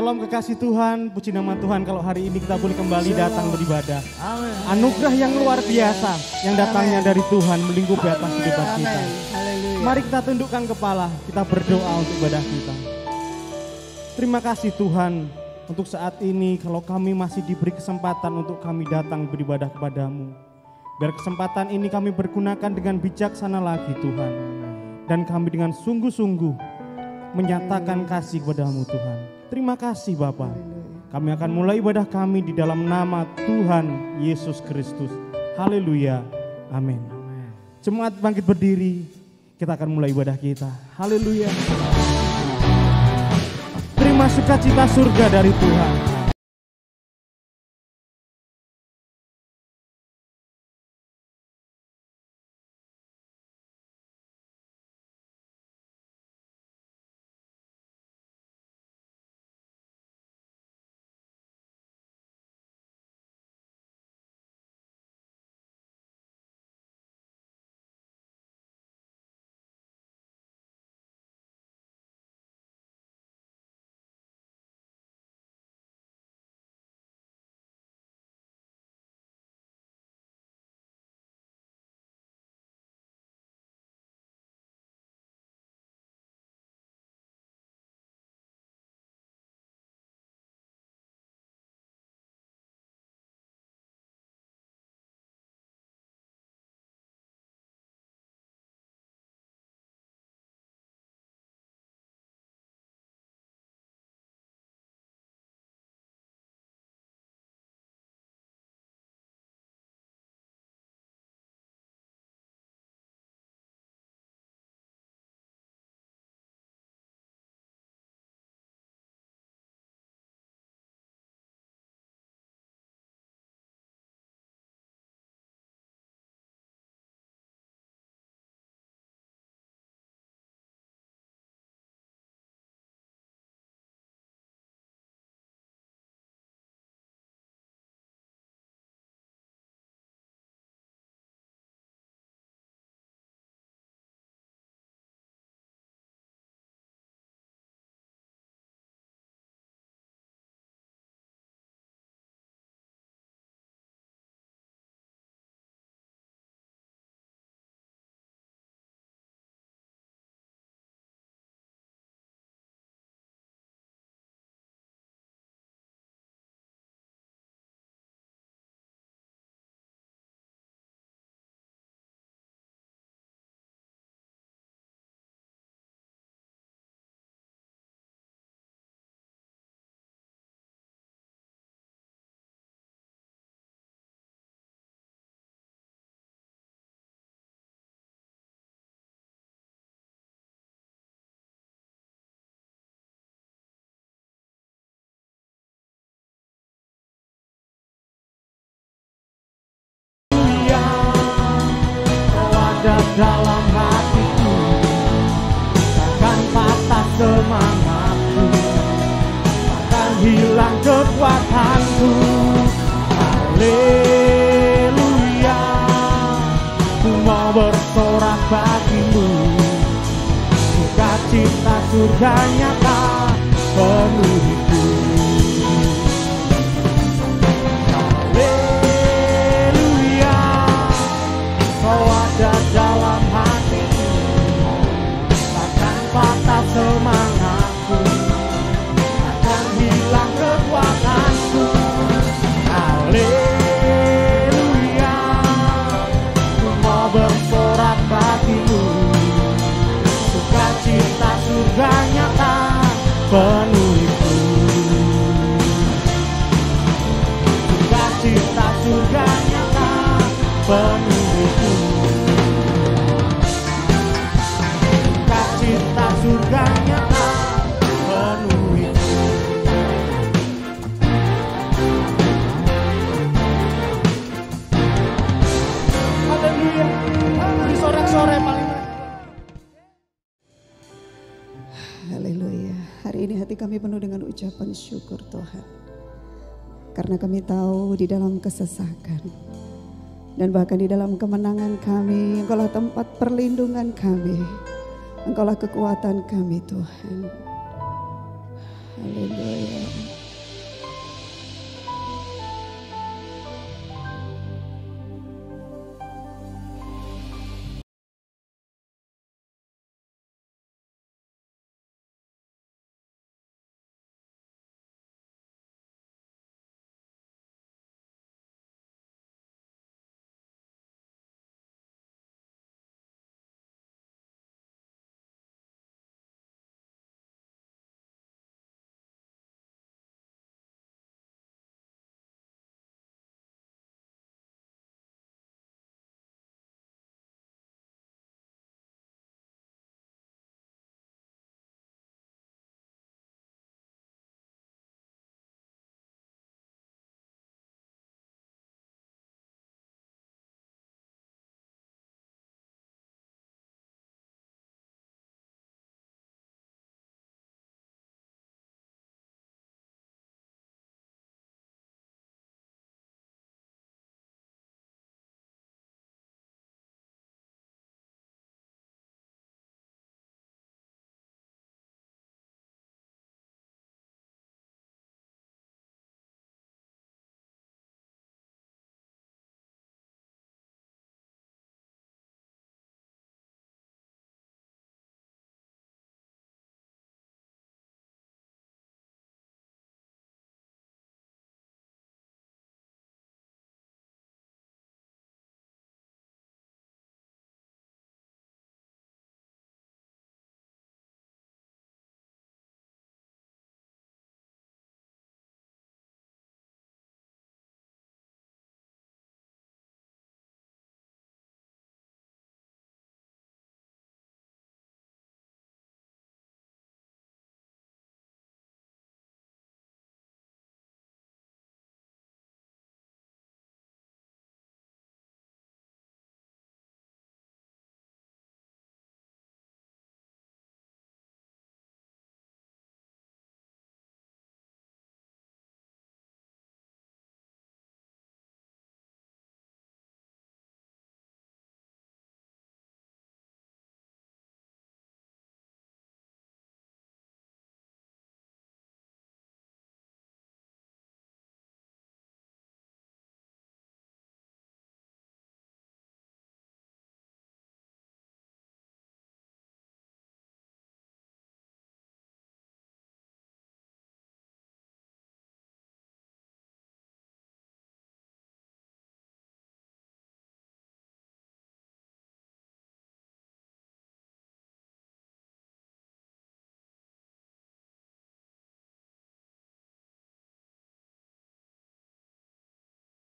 Shalom kekasih Tuhan, puji nama Tuhan kalau hari ini kita boleh kembali datang beribadah. Anugerah yang luar biasa yang datangnya dari Tuhan melingkupi atas kehidupan kita. Mari kita tundukkan kepala, kita berdoa untuk ibadah kita. Terima kasih Tuhan untuk saat ini kalau kami masih diberi kesempatan untuk kami datang beribadah kepadamu. Biar kesempatan ini kami bergunakan dengan bijaksana lagi Tuhan. Dan kami dengan sungguh-sungguh menyatakan kasih kepadamu Tuhan. Terima kasih Bapa. Kami akan mulai ibadah kami di dalam nama Tuhan Yesus Kristus. Haleluya. Amin. Jemaat bangkit berdiri. Kita akan mulai ibadah kita. Haleluya. Terima sukacita surga dari Tuhan. Dalam hatiku takkan patah semangatku, takkan hilang kekuatanku. Haleluya, ku mau bersorak bagimu. Sukacita surga nyata penuhiku. Haleluya, kau ada dalam hatiku, takkan patah semangatku, takkan hilang kekuatanku. Haleluya, ku mau bersorak bagimu. Sukacita surga nyata penuhiku. Sukacita surga nyata penuhiku. Sukacita surga nyata penuhiku. Haleluya. Di sore-sore paling. Haleluya. Hari ini hati kami penuh dengan ucapan syukur Tuhan. Karena kami tahu di dalam kesesakan dan bahkan di dalam kemenangan kami, Engkaulah tempat perlindungan kami. Engkaulah kekuatan kami Tuhan. Haleluya.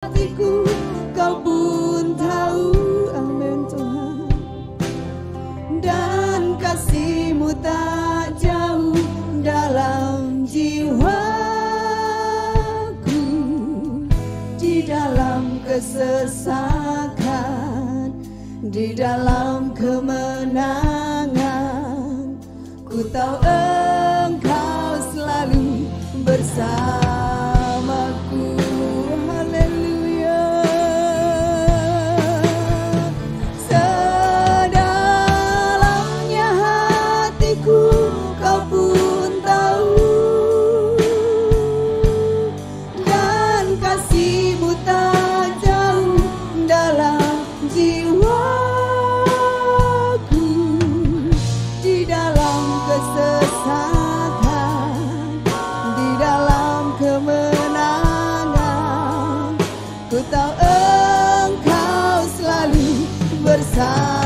Hatiku kau pun tahu, amin Tuhan. Dan kasih-Mu tak jauh dalam jiwaku, di dalam kesesakan, di dalam kemenangan. Ku tahu Engkau selalu bersamaku.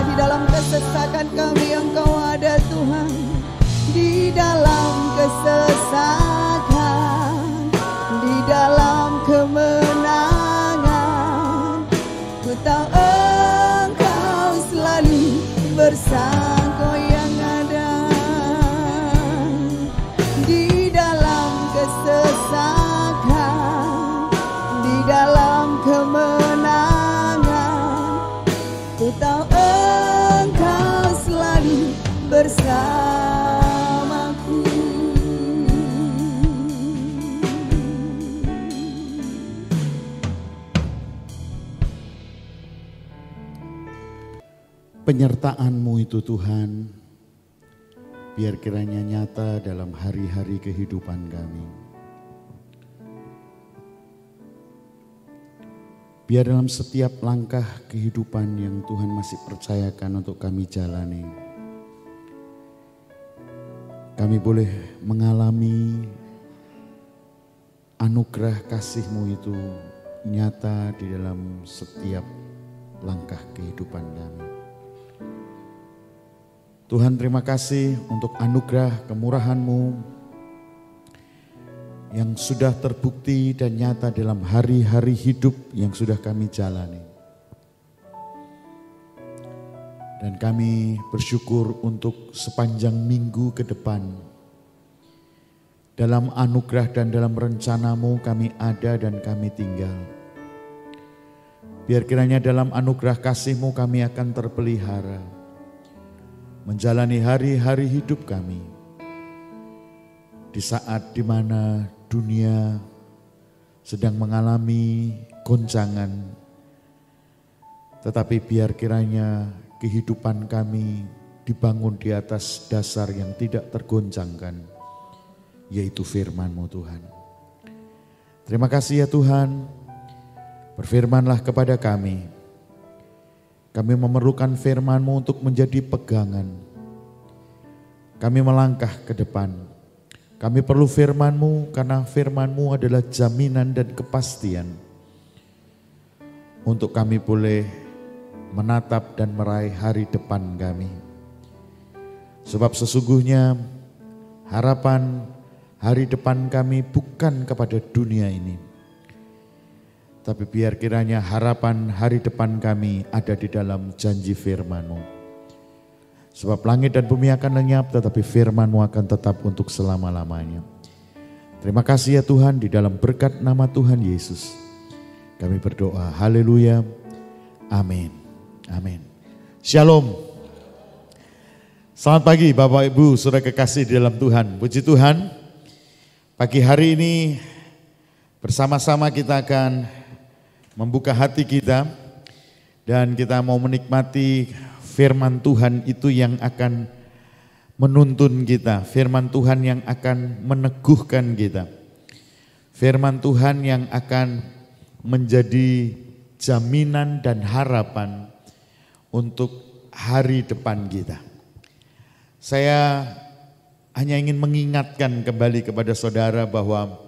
Di dalam kesesakan kami Engkau ada Tuhan, di dalam kesesakan, di dalam kemenangan. Ku tahu Engkau selalu bersama Kau yang ada, di dalam kesesakan, di dalam kemenangan. Ku tahu Engkau selalu bersamaku. Penyertaan-Mu itu Tuhan biar kiranya nyata dalam hari-hari kehidupan kami. Biar dalam setiap langkah kehidupan yang Tuhan masih percayakan untuk kami jalani, kami boleh mengalami anugerah kasih-Mu itu nyata di dalam setiap langkah kehidupan kami. Tuhan, terima kasih untuk anugerah kemurahan-Mu yang sudah terbukti dan nyata dalam hari-hari hidup yang sudah kami jalani. Dan kami bersyukur untuk sepanjang minggu ke depan. Dalam anugerah dan dalam rencana-Mu kami ada dan kami tinggal. Biar kiranya dalam anugerah kasih-Mu kami akan terpelihara. Menjalani hari-hari hidup kami. Di saat dimana dunia sedang mengalami goncangan. Tetapi biar kiranya kehidupan kami dibangun di atas dasar yang tidak tergoncangkan, yaitu firman-Mu Tuhan. Terima kasih ya Tuhan, berfirmanlah kepada kami. Kami memerlukan firman-Mu untuk menjadi pegangan. Kami melangkah ke depan. Kami perlu firman-Mu karena firman-Mu adalah jaminan dan kepastian untuk kami boleh menatap dan meraih hari depan kami. Sebab sesungguhnya harapan hari depan kami bukan kepada dunia ini. Tapi biar kiranya harapan hari depan kami ada di dalam janji firman-Mu. Sebab langit dan bumi akan lenyap tetapi firman-Mu akan tetap untuk selama-lamanya. Terima kasih ya Tuhan, di dalam berkat nama Tuhan Yesus kami berdoa. Haleluya. Amin. Amin. Shalom. Selamat pagi Bapak Ibu, saudara kekasih di dalam Tuhan. Puji Tuhan, pagi hari ini bersama-sama kita akan membuka hati kita dan kita mau menikmati firman Tuhan itu yang akan menuntun kita, firman Tuhan yang akan meneguhkan kita, firman Tuhan yang akan menjadi jaminan dan harapan untuk hari depan kita. Saya hanya ingin mengingatkan kembali kepada saudara bahwa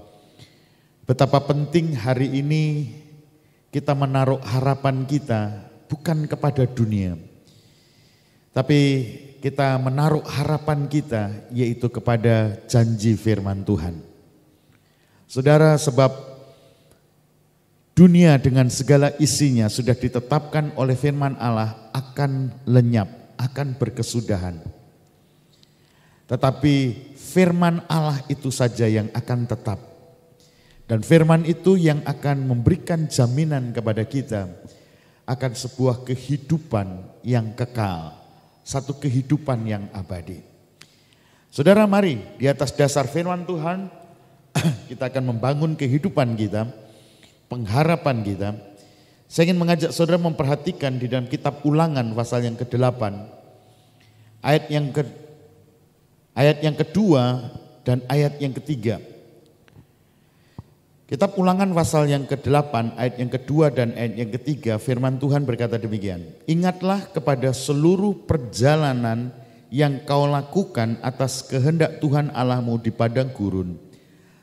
betapa penting hari ini kita menaruh harapan kita bukan kepada dunia, tapi kita menaruh harapan kita yaitu kepada janji firman Tuhan. Saudara, sebab dunia dengan segala isinya sudah ditetapkan oleh firman Allah akan lenyap, akan berkesudahan. Tetapi firman Allah itu saja yang akan tetap. Dan firman itu yang akan memberikan jaminan kepada kita akan sebuah kehidupan yang kekal, satu kehidupan yang abadi. Saudara, mari di atas dasar firman Tuhan kita akan membangun kehidupan kita, pengharapan kita. Saya ingin mengajak saudara memperhatikan di dalam kitab Ulangan pasal yang ke-8, ayat yang kedua dan ayat yang ketiga. Kitab Ulangan pasal yang ke-8 ayat yang kedua dan ayat yang ketiga, firman Tuhan berkata demikian. Ingatlah kepada seluruh perjalanan yang kau lakukan atas kehendak Tuhan Allahmu di padang gurun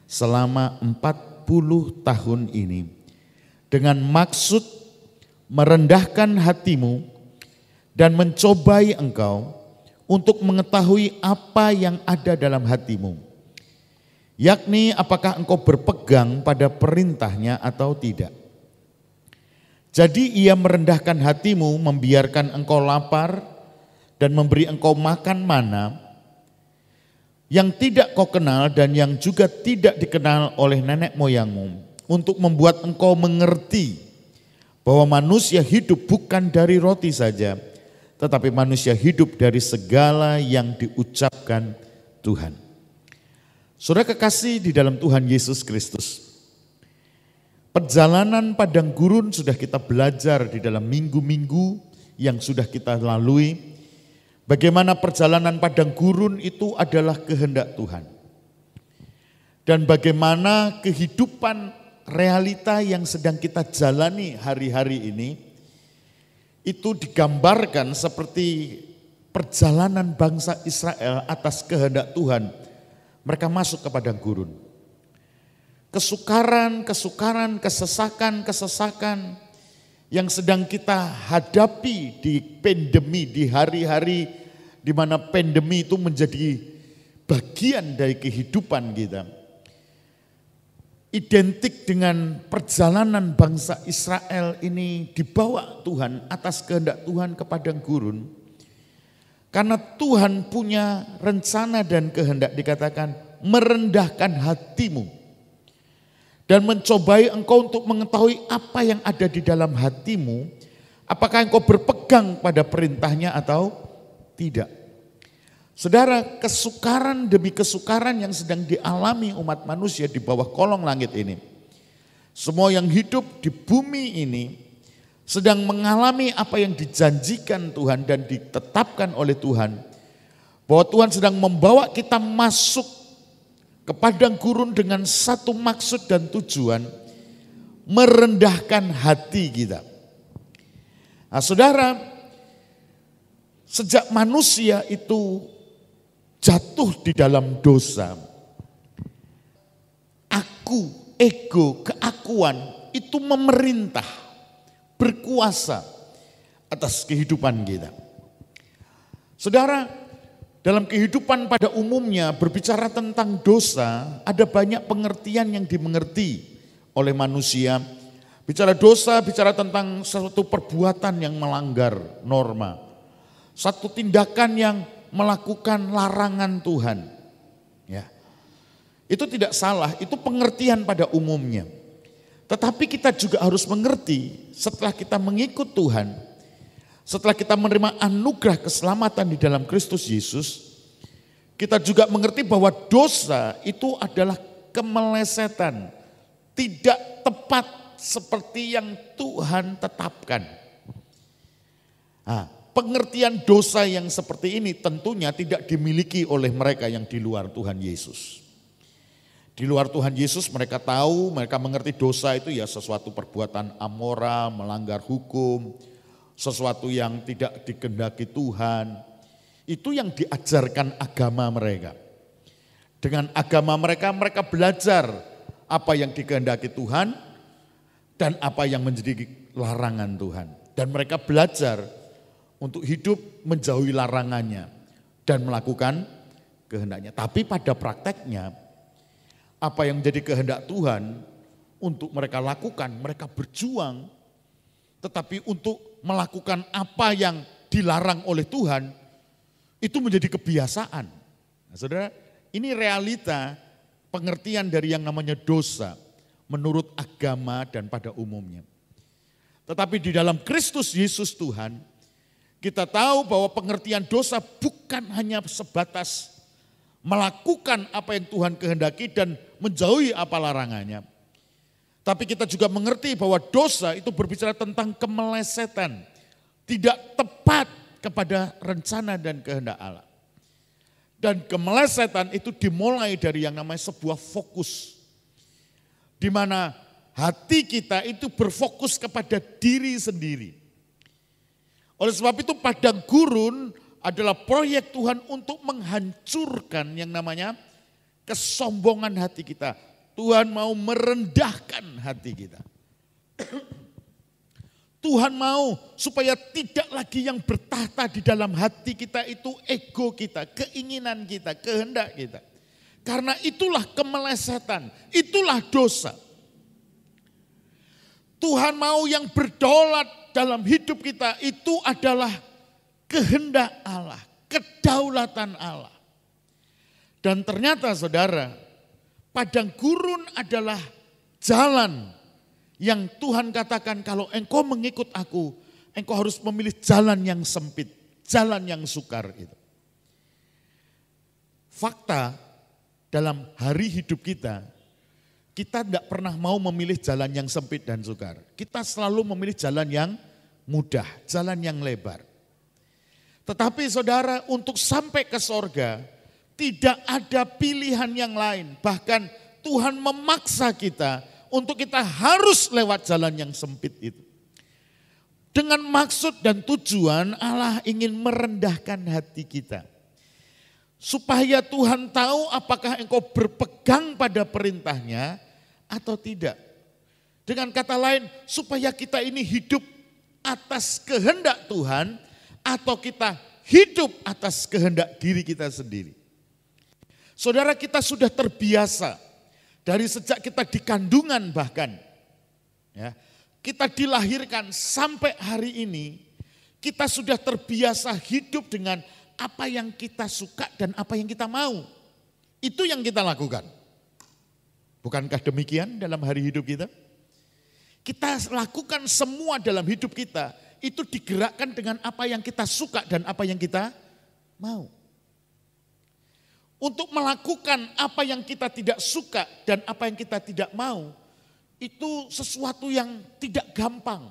selama 40 tahun ini, dengan maksud merendahkan hatimu dan mencobai engkau untuk mengetahui apa yang ada dalam hatimu, yakni apakah engkau berpegang pada perintahnya atau tidak. Jadi ia merendahkan hatimu, membiarkan engkau lapar dan memberi engkau makan mana yang tidak kau kenal dan yang juga tidak dikenal oleh nenek moyangmu, untuk membuat engkau mengerti bahwa manusia hidup bukan dari roti saja, tetapi manusia hidup dari segala yang diucapkan Tuhan. Saudara kekasih di dalam Tuhan Yesus Kristus, perjalanan padang gurun sudah kita belajar di dalam minggu-minggu yang sudah kita lalui, Bagaimana perjalanan padang gurun itu adalah kehendak Tuhan. Dan bagaimana kehidupan realita yang sedang kita jalani hari-hari ini, itu digambarkan seperti perjalanan bangsa Israel atas kehendak Tuhan. Mereka masuk ke padang gurun. Kesukaran, kesesakan yang sedang kita hadapi di pandemi, di hari-hari di mana pandemi itu menjadi bagian dari kehidupan kita. Identik dengan perjalanan bangsa Israel ini dibawa Tuhan atas kehendak Tuhan ke padang gurun. Karena Tuhan punya rencana dan kehendak, dikatakan merendahkan hatimu. Dan mencobai engkau untuk mengetahui apa yang ada di dalam hatimu. Apakah engkau berpegang pada perintahnya atau tidak. Saudara, kesukaran demi kesukaran yang sedang dialami umat manusia di bawah kolong langit ini. Semua yang hidup di bumi ini sedang mengalami apa yang dijanjikan Tuhan dan ditetapkan oleh Tuhan. Bahwa Tuhan sedang membawa kita masuk ke padang gurun dengan satu maksud dan tujuan, merendahkan hati kita. Nah, saudara, sejak manusia itu jatuh di dalam dosa, aku, ego, keakuan itu memerintah, berkuasa atas kehidupan kita. Saudara, dalam kehidupan pada umumnya berbicara tentang dosa, ada banyak pengertian yang dimengerti oleh manusia. Bicara dosa, bicara tentang suatu perbuatan yang melanggar norma. Satu tindakan yang melakukan larangan Tuhan. Ya. Itu tidak salah, itu pengertian pada umumnya. Tetapi kita juga harus mengerti setelah kita mengikut Tuhan, setelah kita menerima anugerah keselamatan di dalam Kristus Yesus, kita juga mengerti bahwa dosa itu adalah kemelesetan, tidak tepat seperti yang Tuhan tetapkan. Nah, pengertian dosa yang seperti ini tentunya tidak dimiliki oleh mereka yang di luar Tuhan Yesus. Di luar Tuhan Yesus mereka tahu, mereka mengerti dosa itu ya sesuatu perbuatan amoral, melanggar hukum, sesuatu yang tidak dikehendaki Tuhan. Itu yang diajarkan agama mereka. Dengan agama mereka, mereka belajar apa yang dikehendaki Tuhan dan apa yang menjadi larangan Tuhan. Dan mereka belajar untuk hidup menjauhi larangannya dan melakukan kehendaknya. Tapi pada prakteknya, apa yang menjadi kehendak Tuhan untuk mereka lakukan, mereka berjuang. Tetapi untuk melakukan apa yang dilarang oleh Tuhan, itu menjadi kebiasaan. Nah, saudara, ini realita pengertian dari yang namanya dosa menurut agama dan pada umumnya. Tetapi di dalam Kristus Yesus Tuhan, kita tahu bahwa pengertian dosa bukan hanya sebatas melakukan apa yang Tuhan kehendaki dan menjauhi apa larangannya. Tapi kita juga mengerti bahwa dosa itu berbicara tentang kemelesetan, tidak tepat kepada rencana dan kehendak Allah. Dan kemelesetan itu dimulai dari yang namanya sebuah fokus. Di mana hati kita itu berfokus kepada diri sendiri. Oleh sebab itu padang gurun adalah proyek Tuhan untuk menghancurkan yang namanya kesombongan hati kita. Tuhan mau merendahkan hati kita. Tuhan mau supaya tidak lagi yang bertahta di dalam hati kita itu ego kita, keinginan kita, kehendak kita. Karena itulah kemelesetan, itulah dosa. Tuhan mau yang berdaulat dalam hidup kita itu adalah kehendak Allah, kedaulatan Allah. Dan ternyata saudara, padang gurun adalah jalan yang Tuhan katakan kalau engkau mengikut aku, engkau harus memilih jalan yang sempit, jalan yang sukar itu. Fakta dalam hari hidup kita tidak pernah mau memilih jalan yang sempit dan sukar. Kita selalu memilih jalan yang mudah, jalan yang lebar. Tetapi saudara, untuk sampai ke sorga tidak ada pilihan yang lain. Bahkan Tuhan memaksa kita untuk kita harus lewat jalan yang sempit itu. Dengan maksud dan tujuan Allah ingin merendahkan hati kita. Supaya Tuhan tahu apakah engkau berpegang pada perintahnya atau tidak. Dengan kata lain, supaya kita ini hidup atas kehendak Tuhan atau kita hidup atas kehendak diri kita sendiri. Saudara, kita sudah terbiasa dari sejak kita di kandungan bahkan. Ya, kita dilahirkan sampai hari ini, kita sudah terbiasa hidup dengan apa yang kita suka dan apa yang kita mau. Itu yang kita lakukan. Bukankah demikian dalam hari hidup kita? Kita lakukan semua dalam hidup kita, itu digerakkan dengan apa yang kita suka dan apa yang kita mau. Untuk melakukan apa yang kita tidak suka dan apa yang kita tidak mau, itu sesuatu yang tidak gampang.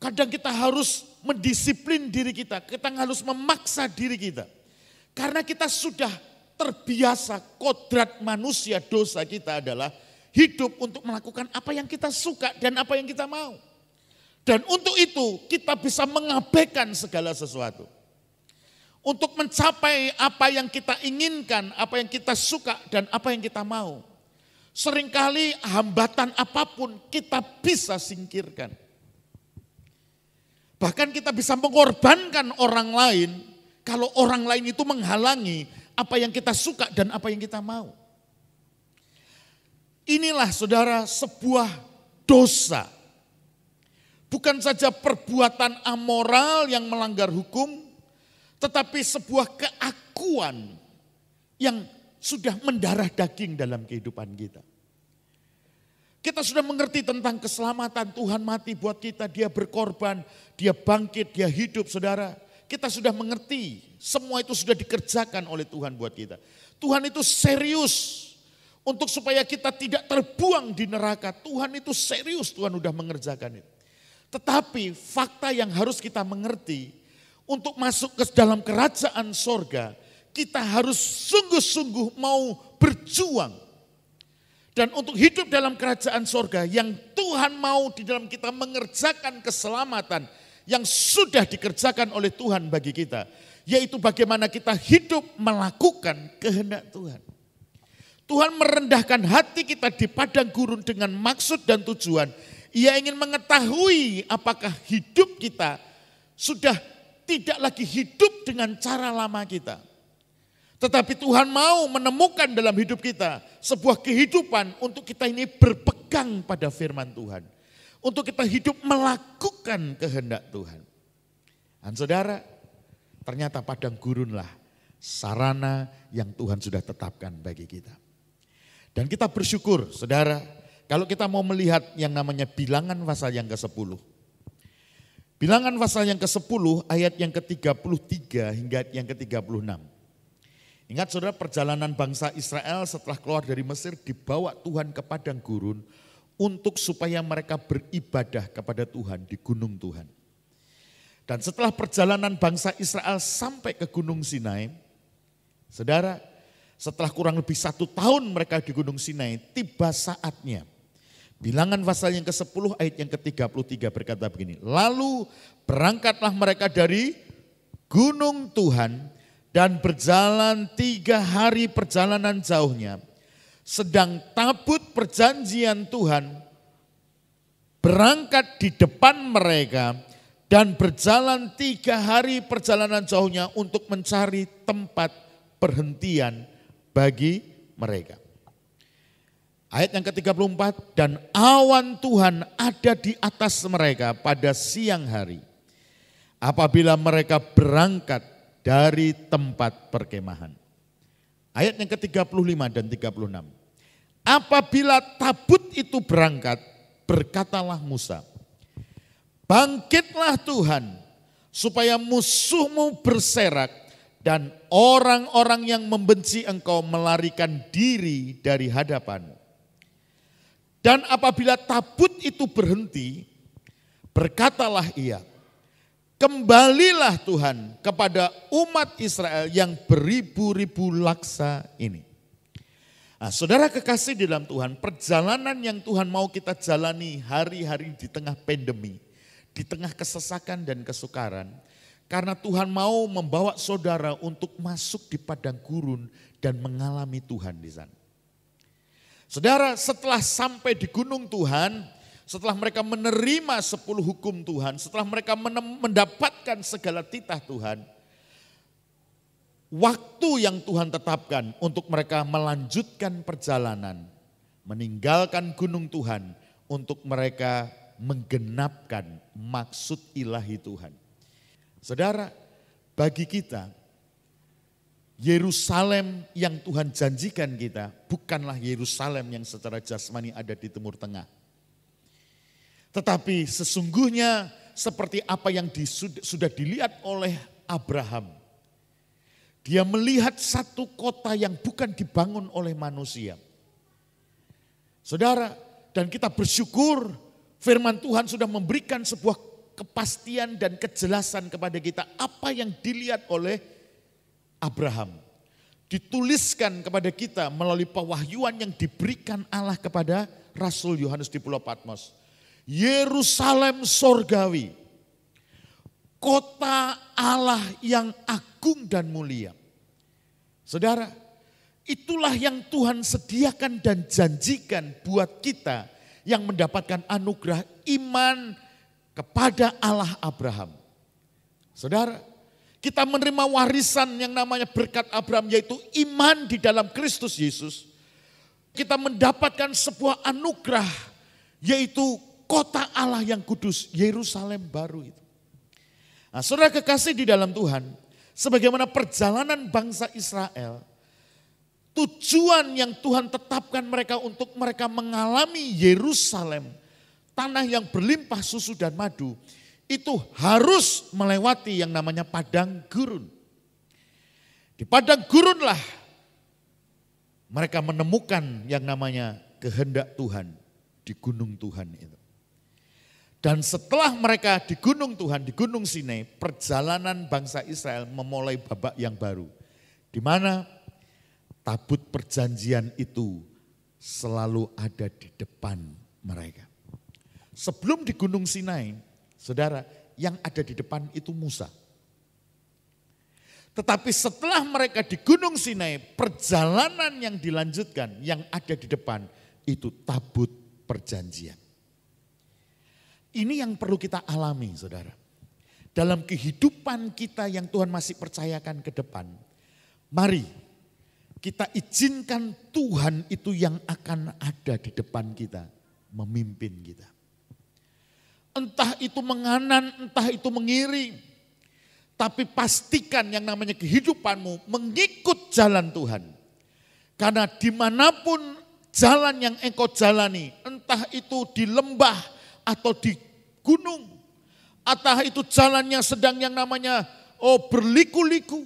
Kadang kita harus mendisiplin diri kita harus memaksa diri kita. Karena kita sudah terbiasa, kodrat manusia dosa kita adalah hidup untuk melakukan apa yang kita suka dan apa yang kita mau. Dan untuk itu kita bisa mengabaikan segala sesuatu. Untuk mencapai apa yang kita inginkan, apa yang kita suka dan apa yang kita mau. Seringkali hambatan apapun kita bisa singkirkan. Bahkan kita bisa mengorbankan orang lain kalau orang lain itu menghalangi apa yang kita suka dan apa yang kita mau. Inilah saudara sebuah dosa. Bukan saja perbuatan amoral yang melanggar hukum, tetapi sebuah keakuan yang sudah mendarah daging dalam kehidupan kita. Kita sudah mengerti tentang keselamatan, Tuhan mati buat kita, dia berkorban, dia bangkit, dia hidup saudara. Kita sudah mengerti, semua itu sudah dikerjakan oleh Tuhan buat kita. Tuhan itu serius untuk supaya kita tidak terbuang di neraka. Tuhan itu serius, Tuhan sudah mengerjakan itu. Tetapi fakta yang harus kita mengerti, untuk masuk ke dalam kerajaan sorga, kita harus sungguh-sungguh mau berjuang. Dan untuk hidup dalam kerajaan sorga yang Tuhan mau di dalam kita mengerjakan keselamatan yang sudah dikerjakan oleh Tuhan bagi kita. Yaitu bagaimana kita hidup melakukan kehendak Tuhan. Tuhan merendahkan hati kita di padang gurun dengan maksud dan tujuan. Ia ingin mengetahui apakah hidup kita sudah tidak lagi hidup dengan cara lama kita. Tetapi Tuhan mau menemukan dalam hidup kita sebuah kehidupan untuk kita ini berpegang pada firman Tuhan. Untuk kita hidup melakukan kehendak Tuhan. Dan saudara, ternyata padang gurunlah sarana yang Tuhan sudah tetapkan bagi kita. Dan kita bersyukur saudara, kalau kita mau melihat yang namanya Bilangan pasal yang ke-10. Bilangan pasal yang ke-10 ayat yang ke-33 hingga yang ke-36. Ingat saudara, perjalanan bangsa Israel setelah keluar dari Mesir dibawa Tuhan ke padang gurun untuk supaya mereka beribadah kepada Tuhan di gunung Tuhan. Dan setelah perjalanan bangsa Israel sampai ke Gunung Sinai, saudara, setelah kurang lebih 1 tahun mereka di Gunung Sinai, tiba saatnya. Bilangan pasal yang ke-10 ayat yang ke-33 berkata begini. Lalu berangkatlah mereka dari gunung Tuhan dan berjalan 3 hari perjalanan jauhnya. Sedang tabut perjanjian Tuhan berangkat di depan mereka dan berjalan 3 hari perjalanan jauhnya untuk mencari tempat perhentian bagi mereka. Ayat yang ke-34, dan awan Tuhan ada di atas mereka pada siang hari apabila mereka berangkat dari tempat perkemahan. Ayat yang ke-35 dan 36. Apabila tabut itu berangkat, berkatalah Musa, bangkitlah Tuhan supaya musuhmu berserak dan orang-orang yang membenci engkau melarikan diri dari hadapanmu. Dan apabila tabut itu berhenti, berkatalah ia, kembalilah Tuhan kepada umat Israel yang beribu-ribu laksa ini. Nah, saudara kekasih di dalam Tuhan, perjalanan yang Tuhan mau kita jalani hari-hari di tengah pandemi, di tengah kesesakan dan kesukaran, karena Tuhan mau membawa saudara untuk masuk di padang gurun dan mengalami Tuhan di sana. Saudara, setelah sampai di gunung Tuhan, setelah mereka menerima 10 hukum Tuhan, setelah mereka mendapatkan segala titah Tuhan, waktu yang Tuhan tetapkan untuk mereka melanjutkan perjalanan, meninggalkan gunung Tuhan untuk mereka menggenapkan maksud ilahi Tuhan. Saudara, bagi kita, Yerusalem yang Tuhan janjikan kita bukanlah Yerusalem yang secara jasmani ada di Timur Tengah. Tetapi sesungguhnya seperti apa yang sudah dilihat oleh Abraham. Dia melihat satu kota yang bukan dibangun oleh manusia. Saudara, dan kita bersyukur firman Tuhan sudah memberikan sebuah kepastian dan kejelasan kepada kita apa yang dilihat oleh Abraham. Dituliskan kepada kita melalui pewahyuan yang diberikan Allah kepada Rasul Yohanes di Pulau Patmos. Yerusalem sorgawi, kota Allah yang agung dan mulia. Saudara, itulah yang Tuhan sediakan dan janjikan buat kita yang mendapatkan anugerah iman kepada Allah Abraham. Saudara, kita menerima warisan yang namanya berkat Abraham, yaitu iman di dalam Kristus Yesus. Kita mendapatkan sebuah anugerah, yaitu kota Allah yang kudus, Yerusalem baru itu. Nah, saudara kekasih di dalam Tuhan, sebagaimana perjalanan bangsa Israel, tujuan yang Tuhan tetapkan mereka untuk mereka mengalami Yerusalem, tanah yang berlimpah susu dan madu, itu harus melewati yang namanya padang gurun. Di padang gurunlah mereka menemukan yang namanya kehendak Tuhan di gunung Tuhan itu. Dan setelah mereka di gunung Tuhan, di gunung Sinai, perjalanan bangsa Israel memulai babak yang baru. Di mana tabut perjanjian itu selalu ada di depan mereka. Sebelum di gunung Sinai, saudara, yang ada di depan itu Musa. Tetapi setelah mereka di gunung Sinai, perjalanan yang dilanjutkan, yang ada di depan itu tabut perjanjian. Ini yang perlu kita alami, saudara. Dalam kehidupan kita yang Tuhan masih percayakan ke depan, mari kita izinkan Tuhan itu yang akan ada di depan kita, memimpin kita. Entah itu menganan, entah itu mengiri, tapi pastikan yang namanya kehidupanmu mengikut jalan Tuhan. Karena dimanapun jalan yang engkau jalani, entah itu di lembah, atau di gunung, atau itu jalannya sedang yang namanya berliku-liku.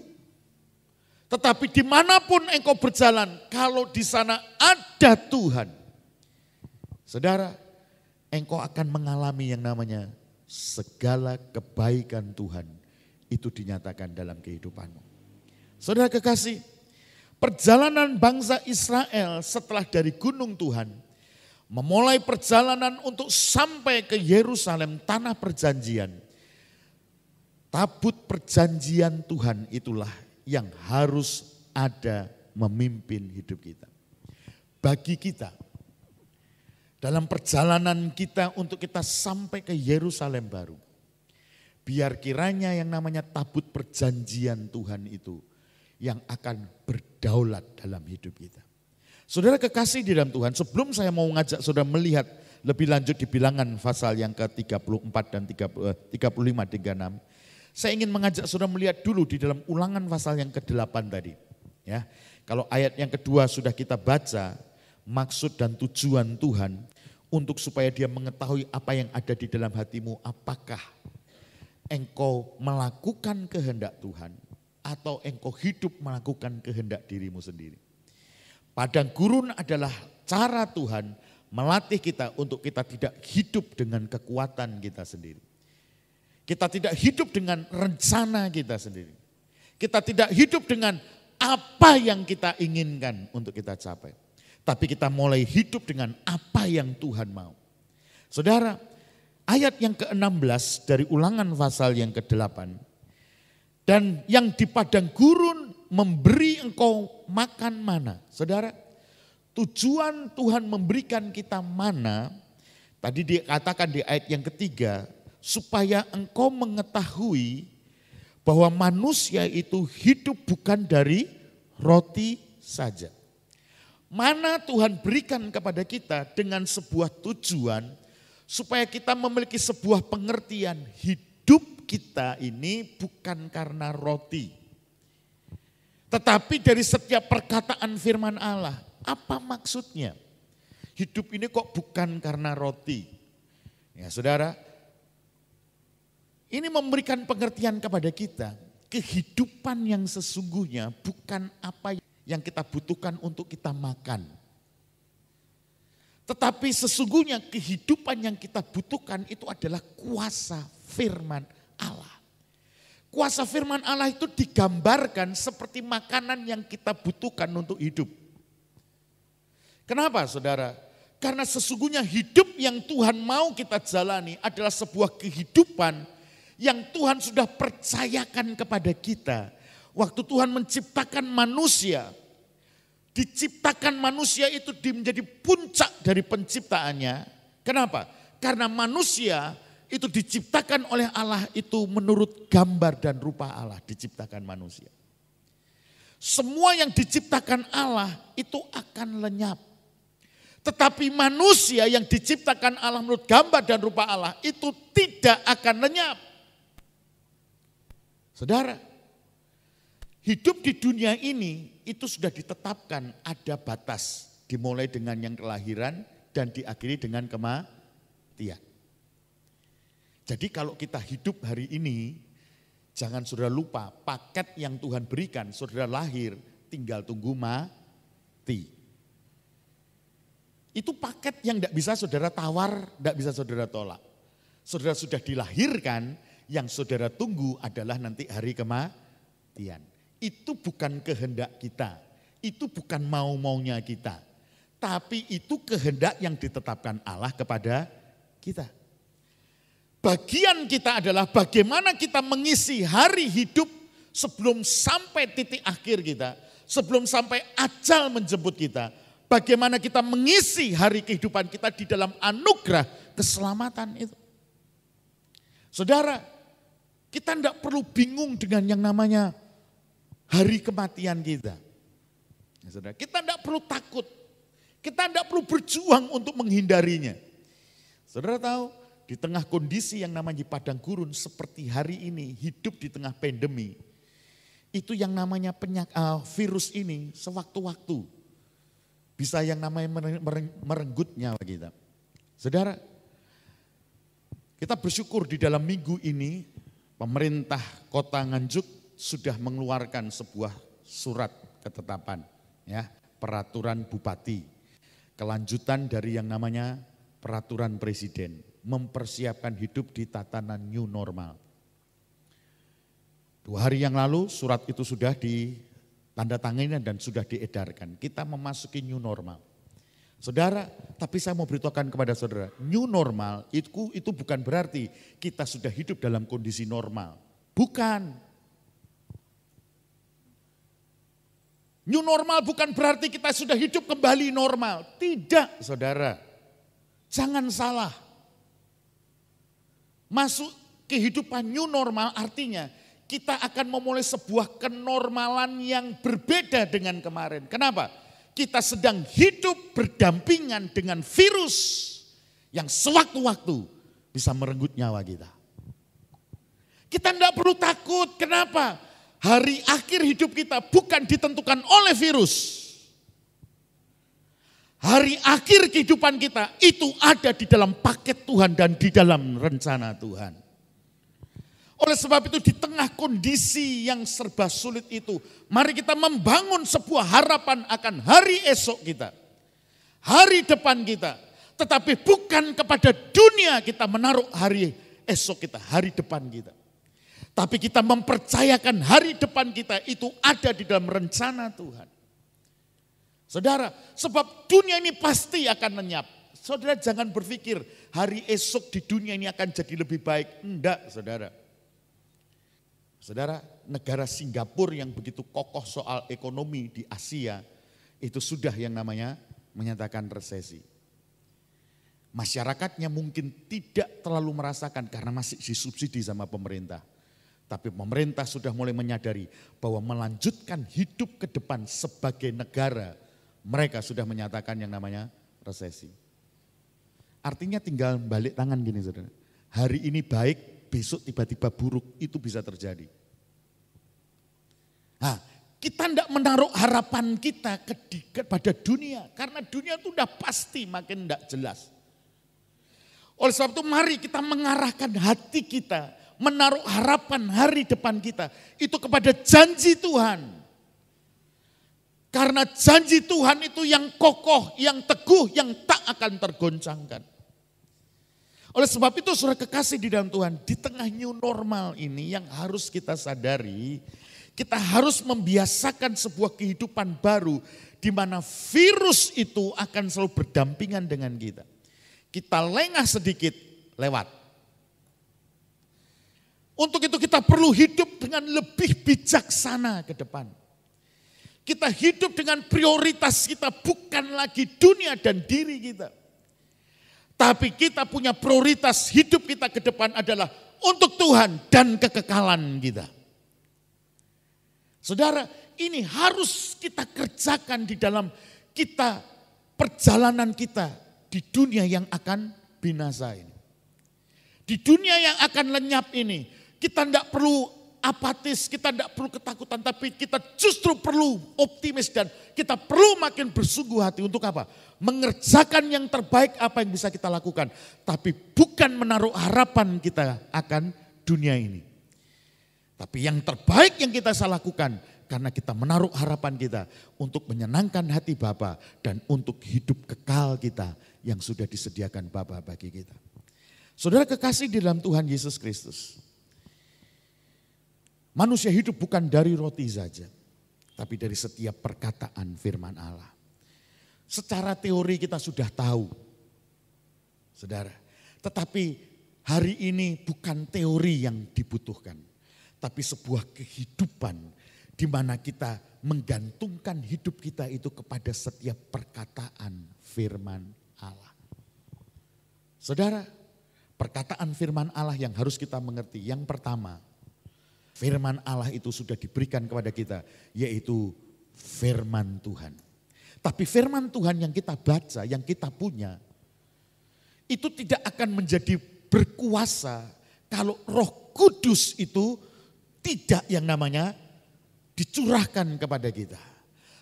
Tetapi dimanapun engkau berjalan, kalau di sana ada Tuhan, saudara, engkau akan mengalami yang namanya segala kebaikan Tuhan itu dinyatakan dalam kehidupanmu. Saudara kekasih, perjalanan bangsa Israel setelah dari gunung Tuhan, memulai perjalanan untuk sampai ke Yerusalem, tanah perjanjian. Tabut perjanjian Tuhan itulah yang harus ada memimpin hidup kita. Bagi kita, dalam perjalanan kita untuk kita sampai ke Yerusalem baru, biar kiranya yang namanya tabut perjanjian Tuhan itu yang akan berdaulat dalam hidup kita. Saudara kekasih di dalam Tuhan, sebelum saya mau ngajak saudara melihat lebih lanjut di bilangan pasal yang ke-34 dan 35, 36, saya ingin mengajak saudara melihat dulu di dalam ulangan pasal yang ke-8 tadi. Ya, kalau ayat yang kedua sudah kita baca, maksud dan tujuan Tuhan untuk supaya dia mengetahui apa yang ada di dalam hatimu, apakah engkau melakukan kehendak Tuhan atau engkau hidup melakukan kehendak dirimu sendiri. Padang gurun adalah cara Tuhan melatih kita untuk kita tidak hidup dengan kekuatan kita sendiri. Kita tidak hidup dengan rencana kita sendiri. Kita tidak hidup dengan apa yang kita inginkan untuk kita capai. Tapi kita mulai hidup dengan apa yang Tuhan mau. Saudara, ayat yang ke-16 dari Ulangan pasal yang ke-8. Dan yang di padang gurun memberi engkau makan mana. Saudara, tujuan Tuhan memberikan kita mana, tadi dikatakan di ayat yang ketiga, supaya engkau mengetahui bahwa manusia itu hidup bukan dari roti saja. Mana Tuhan berikan kepada kita dengan sebuah tujuan supaya kita memiliki sebuah pengertian hidup kita ini bukan karena roti. Tetapi dari setiap perkataan firman Allah, apa maksudnya? Hidup ini kok bukan karena roti. Ya saudara, ini memberikan pengertian kepada kita, kehidupan yang sesungguhnya bukan apa yang kita butuhkan untuk kita makan. Tetapi sesungguhnya kehidupan yang kita butuhkan itu adalah kuasa firman Allah. Kuasa firman Allah itu digambarkan seperti makanan yang kita butuhkan untuk hidup. Kenapa saudara? Karena sesungguhnya hidup yang Tuhan mau kita jalani adalah sebuah kehidupan yang Tuhan sudah percayakan kepada kita. Waktu Tuhan menciptakan manusia, diciptakan manusia itu menjadi puncak dari penciptaannya. Kenapa? Karena manusia itu diciptakan oleh Allah itu menurut gambar dan rupa Allah diciptakan manusia. Semua yang diciptakan Allah itu akan lenyap. Tetapi manusia yang diciptakan Allah menurut gambar dan rupa Allah itu tidak akan lenyap. Saudara, hidup di dunia ini itu sudah ditetapkan ada batas. Dimulai dengan yang kelahiran dan diakhiri dengan kematian. Jadi kalau kita hidup hari ini, jangan saudara lupa paket yang Tuhan berikan, saudara lahir tinggal tunggu mati. Itu paket yang tidak bisa saudara tawar, tidak bisa saudara tolak. Saudara sudah dilahirkan, yang saudara tunggu adalah nanti hari kematian. Itu bukan kehendak kita, itu bukan mau-maunya kita. Tapi itu kehendak yang ditetapkan Allah kepada kita. Bagian kita adalah bagaimana kita mengisi hari hidup sebelum sampai titik akhir kita. Sebelum sampai ajal menjemput kita. Bagaimana kita mengisi hari kehidupan kita di dalam anugerah keselamatan itu. Saudara, kita tidak perlu bingung dengan yang namanya hari kematian kita. Saudara, kita tidak perlu takut. Kita tidak perlu berjuang untuk menghindarinya. Saudara tahu, di tengah kondisi yang namanya padang gurun seperti hari ini, hidup di tengah pandemi, itu yang namanya virus ini sewaktu-waktu bisa yang namanya merenggut nyawa kita. Saudara, kita bersyukur di dalam minggu ini pemerintah Kota Nganjuk sudah mengeluarkan sebuah surat ketetapan, ya, peraturan bupati, kelanjutan dari yang namanya peraturan presiden, mempersiapkan hidup di tatanan new normal. 2 hari yang lalu surat itu sudah ditandatangani dan sudah diedarkan. Kita memasuki new normal. Saudara, tapi saya mau beritahukan kepada saudara, new normal itu bukan berarti kita sudah hidup dalam kondisi normal. Bukan. New normal bukan berarti kita sudah hidup kembali normal. Tidak, saudara. Jangan salah. Masuk kehidupan new normal artinya kita akan memulai sebuah kenormalan yang berbeda dengan kemarin. Kenapa? Kita sedang hidup berdampingan dengan virus yang sewaktu-waktu bisa merenggut nyawa kita. Kita tidak perlu takut. Kenapa? Hari akhir hidup kita bukan ditentukan oleh virus. Hari akhir kehidupan kita itu ada di dalam paket Tuhan dan di dalam rencana Tuhan. Oleh sebab itu di tengah kondisi yang serba sulit itu, mari kita membangun sebuah harapan akan hari esok kita. Hari depan kita. Tetapi bukan kepada dunia kita menaruh hari esok kita, hari depan kita. Tapi kita mempercayakan hari depan kita itu ada di dalam rencana Tuhan. Saudara, sebab dunia ini pasti akan lenyap. Saudara jangan berpikir hari esok di dunia ini akan jadi lebih baik. Enggak, saudara. Saudara, negara Singapura yang begitu kokoh soal ekonomi di Asia, itu sudah yang namanya menyatakan resesi. Masyarakatnya mungkin tidak terlalu merasakan karena masih disubsidi sama pemerintah. Tapi pemerintah sudah mulai menyadari bahwa melanjutkan hidup ke depan sebagai negara, mereka sudah menyatakan yang namanya resesi. Artinya tinggal balik tangan gini saudara. Hari ini baik, besok tiba-tiba buruk, itu bisa terjadi. Nah, kita tidak menaruh harapan kita kepada dunia. Karena dunia itu sudah pasti makin tidak jelas. Oleh sebab itu mari kita mengarahkan hati kita, menaruh harapan hari depan kita itu kepada janji Tuhan. Karena janji Tuhan itu yang kokoh, yang teguh, yang tak akan tergoncangkan. Oleh sebab itu saudara kekasih di dalam Tuhan, di tengah new normal ini yang harus kita sadari, kita harus membiasakan sebuah kehidupan baru di mana virus itu akan selalu berdampingan dengan kita. Kita lengah sedikit, lewat. Untuk itu kita perlu hidup dengan lebih bijaksana ke depan. Kita hidup dengan prioritas kita bukan lagi dunia dan diri kita. Tapi kita punya prioritas hidup kita ke depan adalah untuk Tuhan dan kekekalan kita. Saudara, ini harus kita kerjakan di dalam kita perjalanan kita di dunia yang akan binasa ini. Di dunia yang akan lenyap ini, kita tidak perlu apatis, kita tidak perlu ketakutan, tapi kita justru perlu optimis dan kita perlu makin bersungguh hati untuk apa? Mengerjakan yang terbaik apa yang bisa kita lakukan, tapi bukan menaruh harapan kita akan dunia ini. Tapi yang terbaik yang kita bisa lakukan karena kita menaruh harapan kita untuk menyenangkan hati Bapa dan untuk hidup kekal kita yang sudah disediakan Bapa bagi kita. Saudara kekasih di dalam Tuhan Yesus Kristus. Manusia hidup bukan dari roti saja, tapi dari setiap perkataan firman Allah. Secara teori kita sudah tahu, saudara. Tetapi hari ini bukan teori yang dibutuhkan, tapi sebuah kehidupan di mana kita menggantungkan hidup kita itu kepada setiap perkataan firman Allah. Saudara, perkataan firman Allah yang harus kita mengerti. Yang pertama, firman Allah itu sudah diberikan kepada kita, yaitu firman Tuhan. Tapi firman Tuhan yang kita baca, yang kita punya, itu tidak akan menjadi berkuasa kalau Roh Kudus itu tidak yang namanya dicurahkan kepada kita.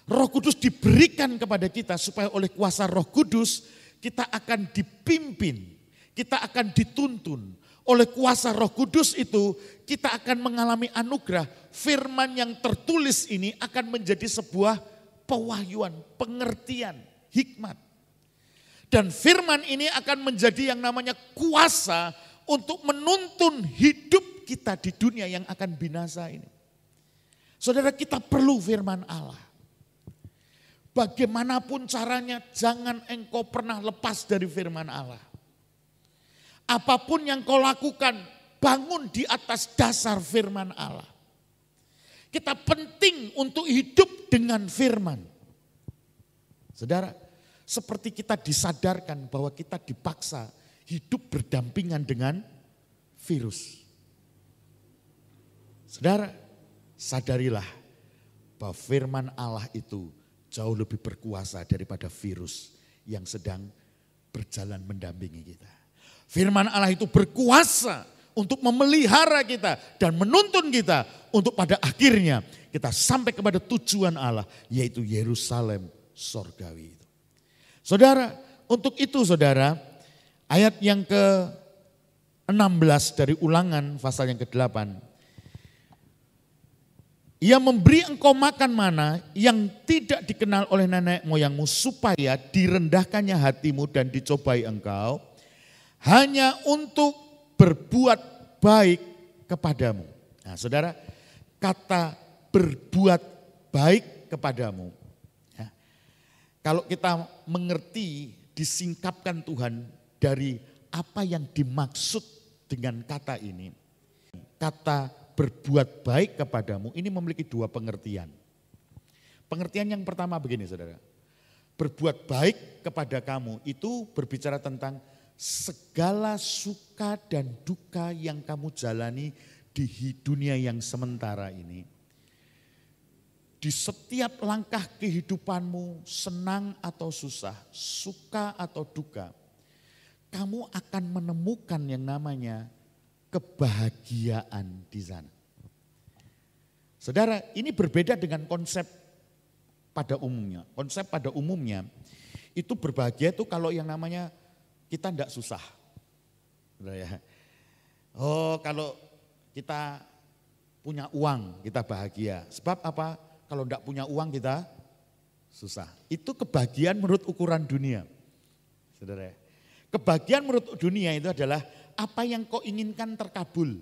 Roh Kudus diberikan kepada kita supaya oleh kuasa Roh Kudus kita akan dipimpin, kita akan dituntun. Oleh kuasa Roh Kudus itu kita akan mengalami anugerah. Firman yang tertulis ini akan menjadi sebuah pewahyuan, pengertian, hikmat. Dan firman ini akan menjadi yang namanya kuasa untuk menuntun hidup kita di dunia yang akan binasa ini. Saudara, kita perlu firman Allah. Bagaimanapun caranya jangan engkau pernah lepas dari firman Allah. Apapun yang kau lakukan, bangun di atas dasar firman Allah. Kita penting untuk hidup dengan firman. Saudara, seperti kita disadarkan bahwa kita dipaksa hidup berdampingan dengan virus. Saudara, sadarilah bahwa firman Allah itu jauh lebih berkuasa daripada virus yang sedang berjalan mendampingi kita. Firman Allah itu berkuasa untuk memelihara kita dan menuntun kita untuk pada akhirnya kita sampai kepada tujuan Allah, yaitu Yerusalem sorgawi itu. Saudara, untuk itu saudara, ayat yang ke-16 dari Ulangan pasal yang ke-8. Ia memberi engkau makan mana yang tidak dikenal oleh nenek moyangmu supaya direndahkannya hatimu dan dicobai engkau hanya untuk berbuat baik kepadamu. Nah saudara, kata berbuat baik kepadamu. Ya, kalau kita mengerti, disingkapkan Tuhan dari apa yang dimaksud dengan kata ini. Kata berbuat baik kepadamu ini memiliki dua pengertian. Pengertian yang pertama begini saudara. Berbuat baik kepada kamu itu berbicara tentang segala suka dan duka yang kamu jalani di dunia yang sementara ini. Di setiap langkah kehidupanmu, senang atau susah, suka atau duka, kamu akan menemukan yang namanya kebahagiaan di sana. Saudara, ini berbeda dengan konsep pada umumnya. Konsep pada umumnya itu berbahagia itu kalau yang namanya kita tidak susah. Oh kalau kita punya uang kita bahagia. Sebab apa? Kalau tidak punya uang kita susah. Itu kebahagiaan menurut ukuran dunia. Saudara, kebahagiaan menurut dunia itu adalah apa yang kau inginkan terkabul.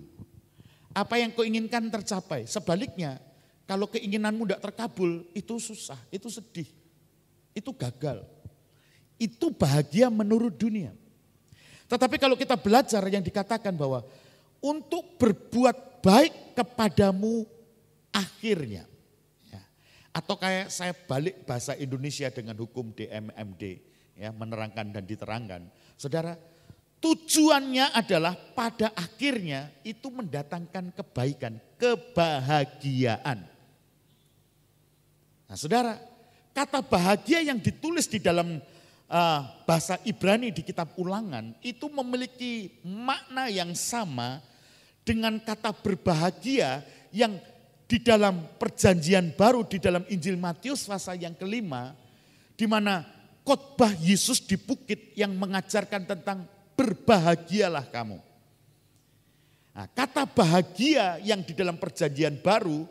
Apa yang kau inginkan tercapai. Sebaliknya kalau keinginanmu tidak terkabul itu susah, itu sedih, itu gagal. Itu bahagia menurut dunia. Tetapi kalau kita belajar yang dikatakan bahwa untuk berbuat baik kepadamu akhirnya. Ya, atau kayak saya balik bahasa Indonesia dengan hukum DMMD. Ya, menerangkan dan diterangkan. Saudara, tujuannya adalah pada akhirnya itu mendatangkan kebaikan, kebahagiaan. Nah saudara, kata bahagia yang ditulis di dalam bahasa Ibrani di kitab Ulangan itu memiliki makna yang sama dengan kata berbahagia yang di dalam perjanjian baru di dalam Injil Matius pasal yang kelima, di mana khotbah Yesus di bukit yang mengajarkan tentang berbahagialah kamu. Nah, kata bahagia yang di dalam perjanjian baru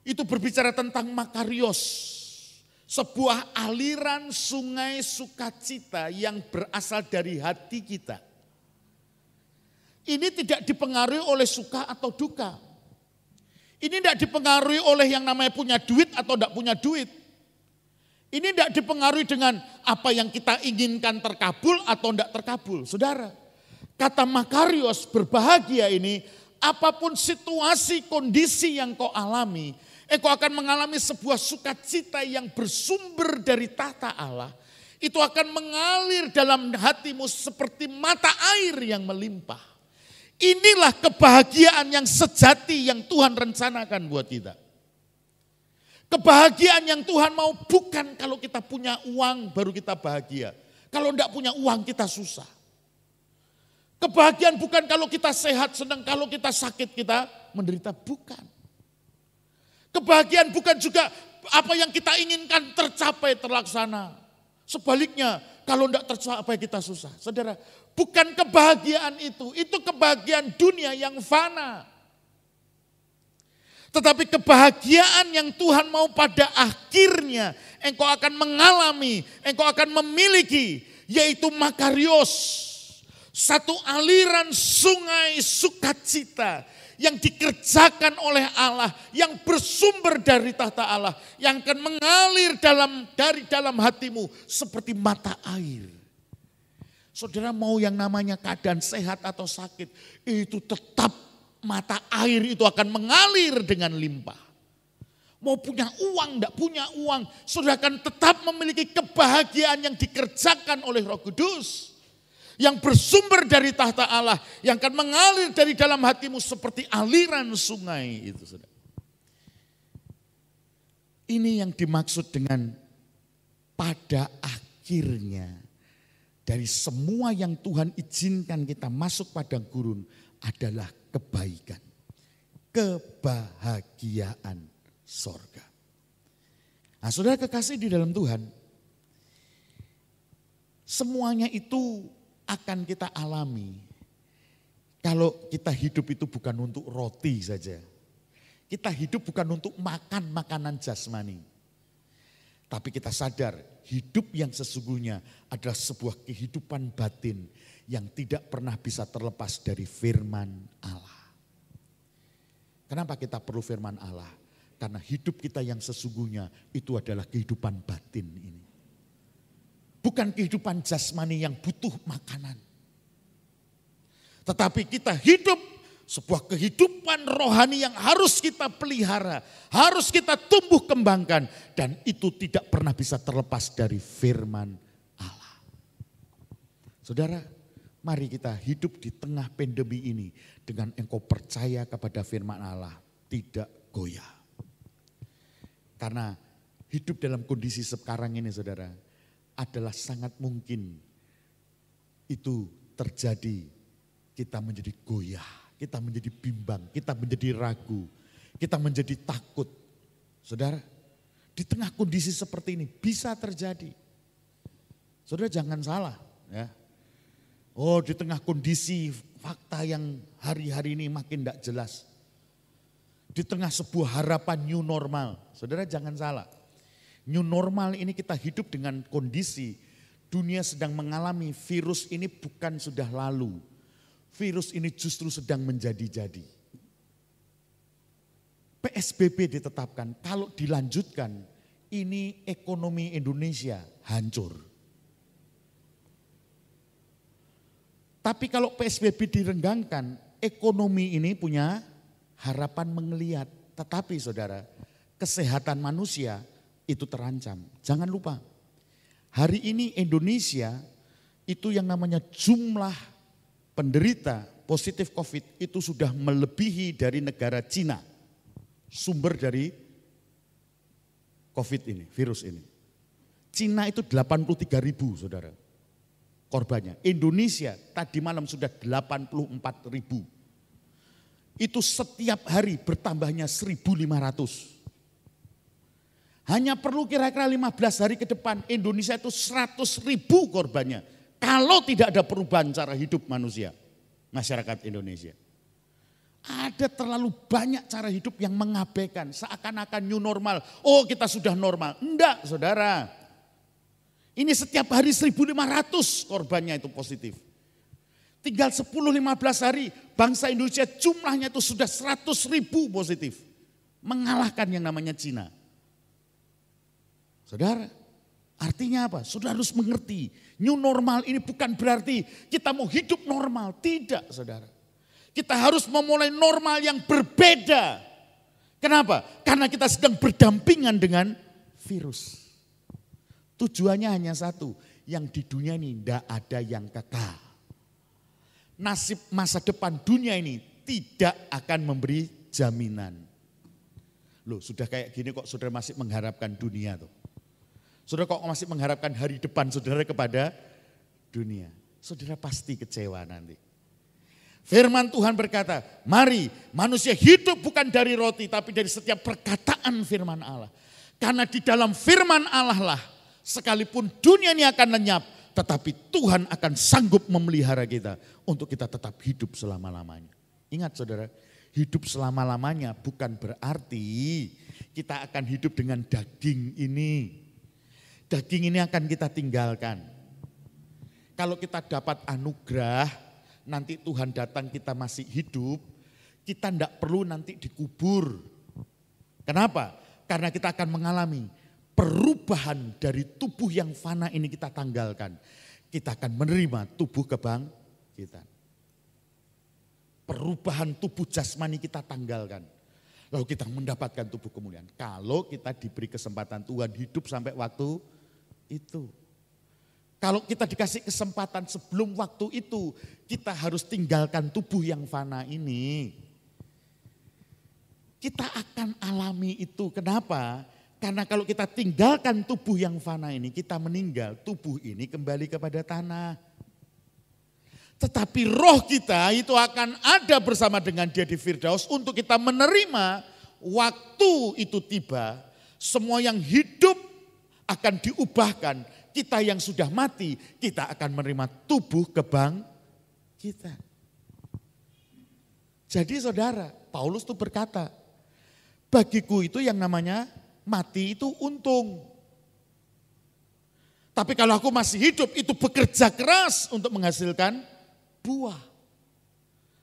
itu berbicara tentang makarios. Sebuah aliran sungai sukacita yang berasal dari hati kita. Ini tidak dipengaruhi oleh suka atau duka. Ini tidak dipengaruhi oleh yang namanya punya duit atau tidak punya duit. Ini tidak dipengaruhi dengan apa yang kita inginkan terkabul atau tidak terkabul. Saudara, kata makarios berbahagia ini, apapun situasi kondisi yang kau alami, engkau akan mengalami sebuah sukacita yang bersumber dari tahta Allah. Itu akan mengalir dalam hatimu seperti mata air yang melimpah. Inilah kebahagiaan yang sejati yang Tuhan rencanakan buat kita. Kebahagiaan yang Tuhan mau bukan kalau kita punya uang baru kita bahagia. Kalau tidak punya uang kita susah. Kebahagiaan bukan kalau kita sehat, senang, kalau kita sakit kita menderita, bukan. Kebahagiaan bukan juga apa yang kita inginkan tercapai, terlaksana. Sebaliknya, kalau tidak tercapai kita susah. Saudara, bukan kebahagiaan itu kebahagiaan dunia yang fana. Tetapi kebahagiaan yang Tuhan mau pada akhirnya engkau akan mengalami, engkau akan memiliki, yaitu makarios. Satu aliran sungai sukacita yang dikerjakan oleh Allah, yang bersumber dari tahta Allah, yang akan mengalir dari dalam hatimu seperti mata air. Saudara mau yang namanya keadaan sehat atau sakit, itu tetap mata air itu akan mengalir dengan limpah. Mau punya uang, tidak punya uang, saudara akan tetap memiliki kebahagiaan yang dikerjakan oleh Roh Kudus. Yang bersumber dari tahta Allah, yang akan mengalir dari dalam hatimu seperti aliran sungai itu, saudara. Ini yang dimaksud dengan pada akhirnya dari semua yang Tuhan izinkan kita masuk padang gurun adalah kebaikan, kebahagiaan sorga. Nah saudara kekasih di dalam Tuhan, semuanya itu akan kita alami kalau kita hidup itu bukan untuk roti saja. Kita hidup bukan untuk makan makanan jasmani. Tapi kita sadar hidup yang sesungguhnya adalah sebuah kehidupan batin yang tidak pernah bisa terlepas dari firman Allah. Kenapa kita perlu firman Allah? Karena hidup kita yang sesungguhnya itu adalah kehidupan batin ini. Bukan kehidupan jasmani yang butuh makanan. Tetapi kita hidup sebuah kehidupan rohani yang harus kita pelihara, harus kita tumbuh kembangkan. Dan itu tidak pernah bisa terlepas dari firman Allah. Saudara, mari kita hidup di tengah pandemi ini dengan engkau percaya kepada firman Allah, tidak goyah. Karena hidup dalam kondisi sekarang ini saudara, adalah sangat mungkin itu terjadi. Kita menjadi goyah, kita menjadi bimbang, kita menjadi ragu, kita menjadi takut. Saudara, di tengah kondisi seperti ini bisa terjadi. Saudara jangan salah ya. Oh, di tengah kondisi fakta yang hari-hari ini makin tidak jelas. Di tengah sebuah harapan new normal. Saudara jangan salah. New normal ini kita hidup dengan kondisi dunia sedang mengalami virus ini bukan sudah lalu. Virus ini justru sedang menjadi-jadi. PSBB ditetapkan, kalau dilanjutkan ini ekonomi Indonesia hancur. Tapi kalau PSBB direnggangkan, ekonomi ini punya harapan menggeliat. Tetapi saudara, kesehatan manusia itu terancam. Jangan lupa, hari ini Indonesia itu yang namanya jumlah penderita positif COVID itu sudah melebihi dari negara Cina. Sumber dari COVID ini, virus ini. Cina itu 83.000 saudara korbannya. Indonesia tadi malam sudah 84.000. Itu setiap hari bertambahnya 1.500. Hanya perlu kira-kira 15 hari ke depan Indonesia itu 100.000 korbannya. Kalau tidak ada perubahan cara hidup manusia, masyarakat Indonesia. Ada terlalu banyak cara hidup yang mengabaikan, seakan-akan new normal. Oh kita sudah normal. Enggak saudara. Ini setiap hari 1.500 korbannya itu positif. Tinggal 10-15 hari bangsa Indonesia jumlahnya itu sudah 100.000 positif. Mengalahkan yang namanya Cina. Saudara, artinya apa? Saudara harus mengerti, new normal ini bukan berarti kita mau hidup normal. Tidak saudara. Kita harus memulai normal yang berbeda. Kenapa? Karena kita sedang berdampingan dengan virus. Tujuannya hanya satu, yang di dunia ini tidak ada yang kekal. Nasib masa depan dunia ini tidak akan memberi jaminan. Loh sudah kayak gini kok saudara masih mengharapkan dunia tuh. Saudara kok masih mengharapkan hari depan saudara kepada dunia. Saudara pasti kecewa nanti. Firman Tuhan berkata, mari manusia hidup bukan dari roti tapi dari setiap perkataan firman Allah. Karena di dalam firman Allah lah sekalipun dunia ini akan lenyap, tetapi Tuhan akan sanggup memelihara kita untuk kita tetap hidup selama-lamanya. Ingat saudara, hidup selama-lamanya bukan berarti kita akan hidup dengan daging ini. Daging ini akan kita tinggalkan. Kalau kita dapat anugerah, nanti Tuhan datang kita masih hidup, kita tidak perlu nanti dikubur. Kenapa? Karena kita akan mengalami perubahan dari tubuh yang fana ini kita tanggalkan. Kita akan menerima tubuh kebangkitan. Perubahan tubuh jasmani kita tanggalkan. Lalu kita mendapatkan tubuh kemuliaan. Kalau kita diberi kesempatan Tuhan hidup sampai waktu itu. Kalau kita dikasih kesempatan sebelum waktu itu, kita harus tinggalkan tubuh yang fana ini. Kita akan alami itu. Kenapa? Karena kalau kita tinggalkan tubuh yang fana ini, kita meninggal, tubuh ini kembali kepada tanah. Tetapi roh kita itu akan ada bersama dengan Dia di Firdaus untuk kita menerima waktu itu tiba, semua yang hidup akan diubahkan. Kita yang sudah mati, kita akan menerima tubuh kebangkitan. Jadi saudara, Paulus itu berkata, bagiku itu yang namanya mati itu untung. Tapi kalau aku masih hidup, itu bekerja keras untuk menghasilkan buah.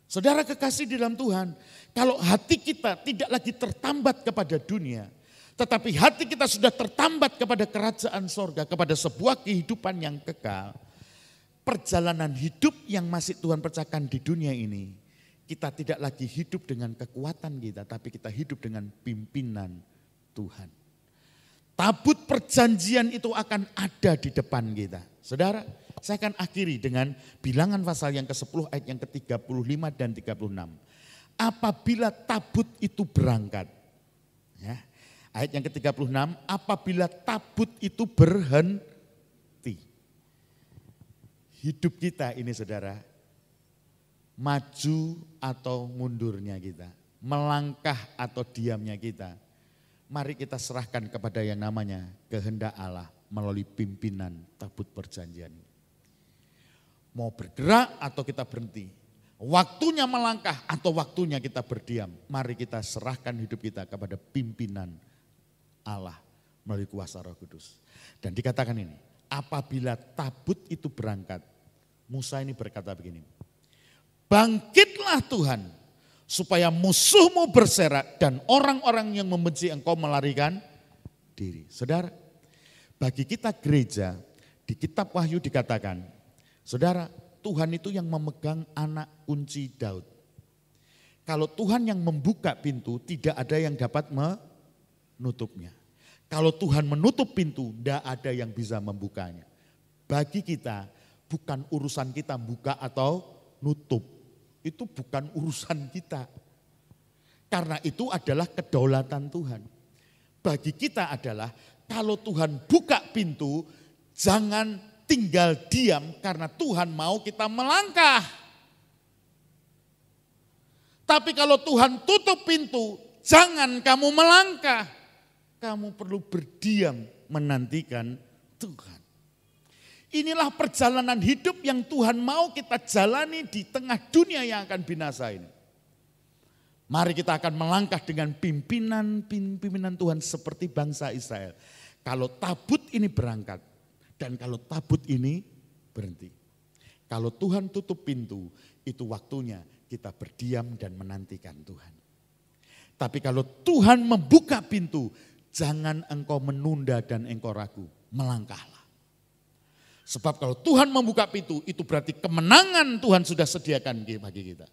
Saudara kekasih di dalam Tuhan, kalau hati kita tidak lagi tertambat kepada dunia, tetapi hati kita sudah tertambat kepada kerajaan sorga, kepada sebuah kehidupan yang kekal, perjalanan hidup yang masih Tuhan percayakan di dunia ini, kita tidak lagi hidup dengan kekuatan kita, tapi kita hidup dengan pimpinan Tuhan. Tabut perjanjian itu akan ada di depan kita. Saudara, saya akan akhiri dengan Bilangan pasal yang ke-10 ayat yang ke-35 dan 36. Apabila tabut itu berangkat, ya, ayat yang ke-36, apabila tabut itu berhenti. Hidup kita ini saudara, maju atau mundurnya kita, melangkah atau diamnya kita. Mari kita serahkan kepada yang namanya kehendak Allah melalui pimpinan tabut perjanjian. Mau bergerak atau kita berhenti, waktunya melangkah atau waktunya kita berdiam, mari kita serahkan hidup kita kepada pimpinan Allah melalui kuasa Roh Kudus. Dan dikatakan ini, apabila tabut itu berangkat, Musa ini berkata begini, bangkitlah Tuhan, supaya musuhmu berserak dan orang-orang yang membenci engkau melarikan diri. Saudara, bagi kita gereja, di kitab Wahyu dikatakan, saudara, Tuhan itu yang memegang anak kunci Daud. Kalau Tuhan yang membuka pintu, tidak ada yang dapat menutupnya. Kalau Tuhan menutup pintu, tidak ada yang bisa membukanya. Bagi kita, bukan urusan kita buka atau nutup. Itu bukan urusan kita. Karena itu adalah kedaulatan Tuhan. Bagi kita adalah kalau Tuhan buka pintu, jangan tinggal diam karena Tuhan mau kita melangkah. Tapi kalau Tuhan tutup pintu, jangan kamu melangkah. Kamu perlu berdiam menantikan Tuhan. Inilah perjalanan hidup yang Tuhan mau kita jalani di tengah dunia yang akan binasa ini. Mari kita akan melangkah dengan pimpinan Tuhan seperti bangsa Israel. Kalau tabut ini berangkat dan kalau tabut ini berhenti. Kalau Tuhan tutup pintu, itu waktunya kita berdiam dan menantikan Tuhan. Tapi kalau Tuhan membuka pintu, jangan engkau menunda dan engkau ragu, melangkahlah. Sebab kalau Tuhan membuka pintu, itu berarti kemenangan Tuhan sudah sediakan bagi kita.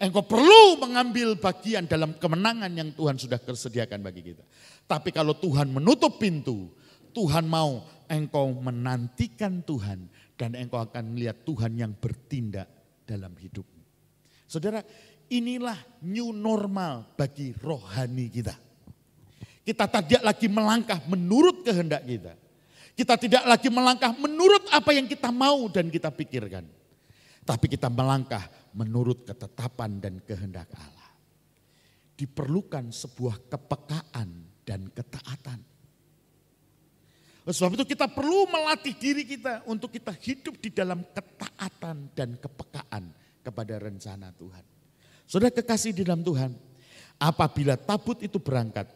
Engkau perlu mengambil bagian dalam kemenangan yang Tuhan sudah sediakan bagi kita. Tapi kalau Tuhan menutup pintu, Tuhan mau engkau menantikan Tuhan dan engkau akan melihat Tuhan yang bertindak dalam hidupmu. Saudara, inilah new normal bagi rohani kita. Kita tidak lagi melangkah menurut kehendak kita. Kita tidak lagi melangkah menurut apa yang kita mau dan kita pikirkan. Tapi kita melangkah menurut ketetapan dan kehendak Allah. Diperlukan sebuah kepekaan dan ketaatan. Sebab itu kita perlu melatih diri kita untuk kita hidup di dalam ketaatan dan kepekaan kepada rencana Tuhan. Saudara kekasih di dalam Tuhan, apabila tabut itu berangkat,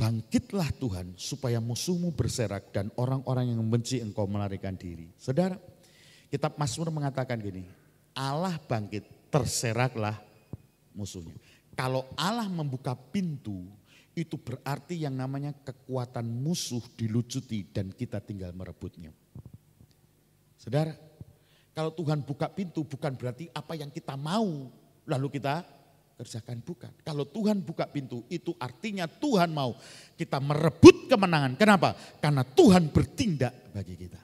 bangkitlah Tuhan supaya musuhmu berserak dan orang-orang yang membenci engkau melarikan diri. Saudara, kitab Mazmur mengatakan gini, Allah bangkit, terseraklah musuhnya. Kalau Allah membuka pintu, itu berarti yang namanya kekuatan musuh dilucuti dan kita tinggal merebutnya. Saudara, kalau Tuhan buka pintu bukan berarti apa yang kita mau lalu kita kerjakan, bukan. Kalau Tuhan buka pintu itu artinya Tuhan mau kita merebut kemenangan. Kenapa? Karena Tuhan bertindak bagi kita.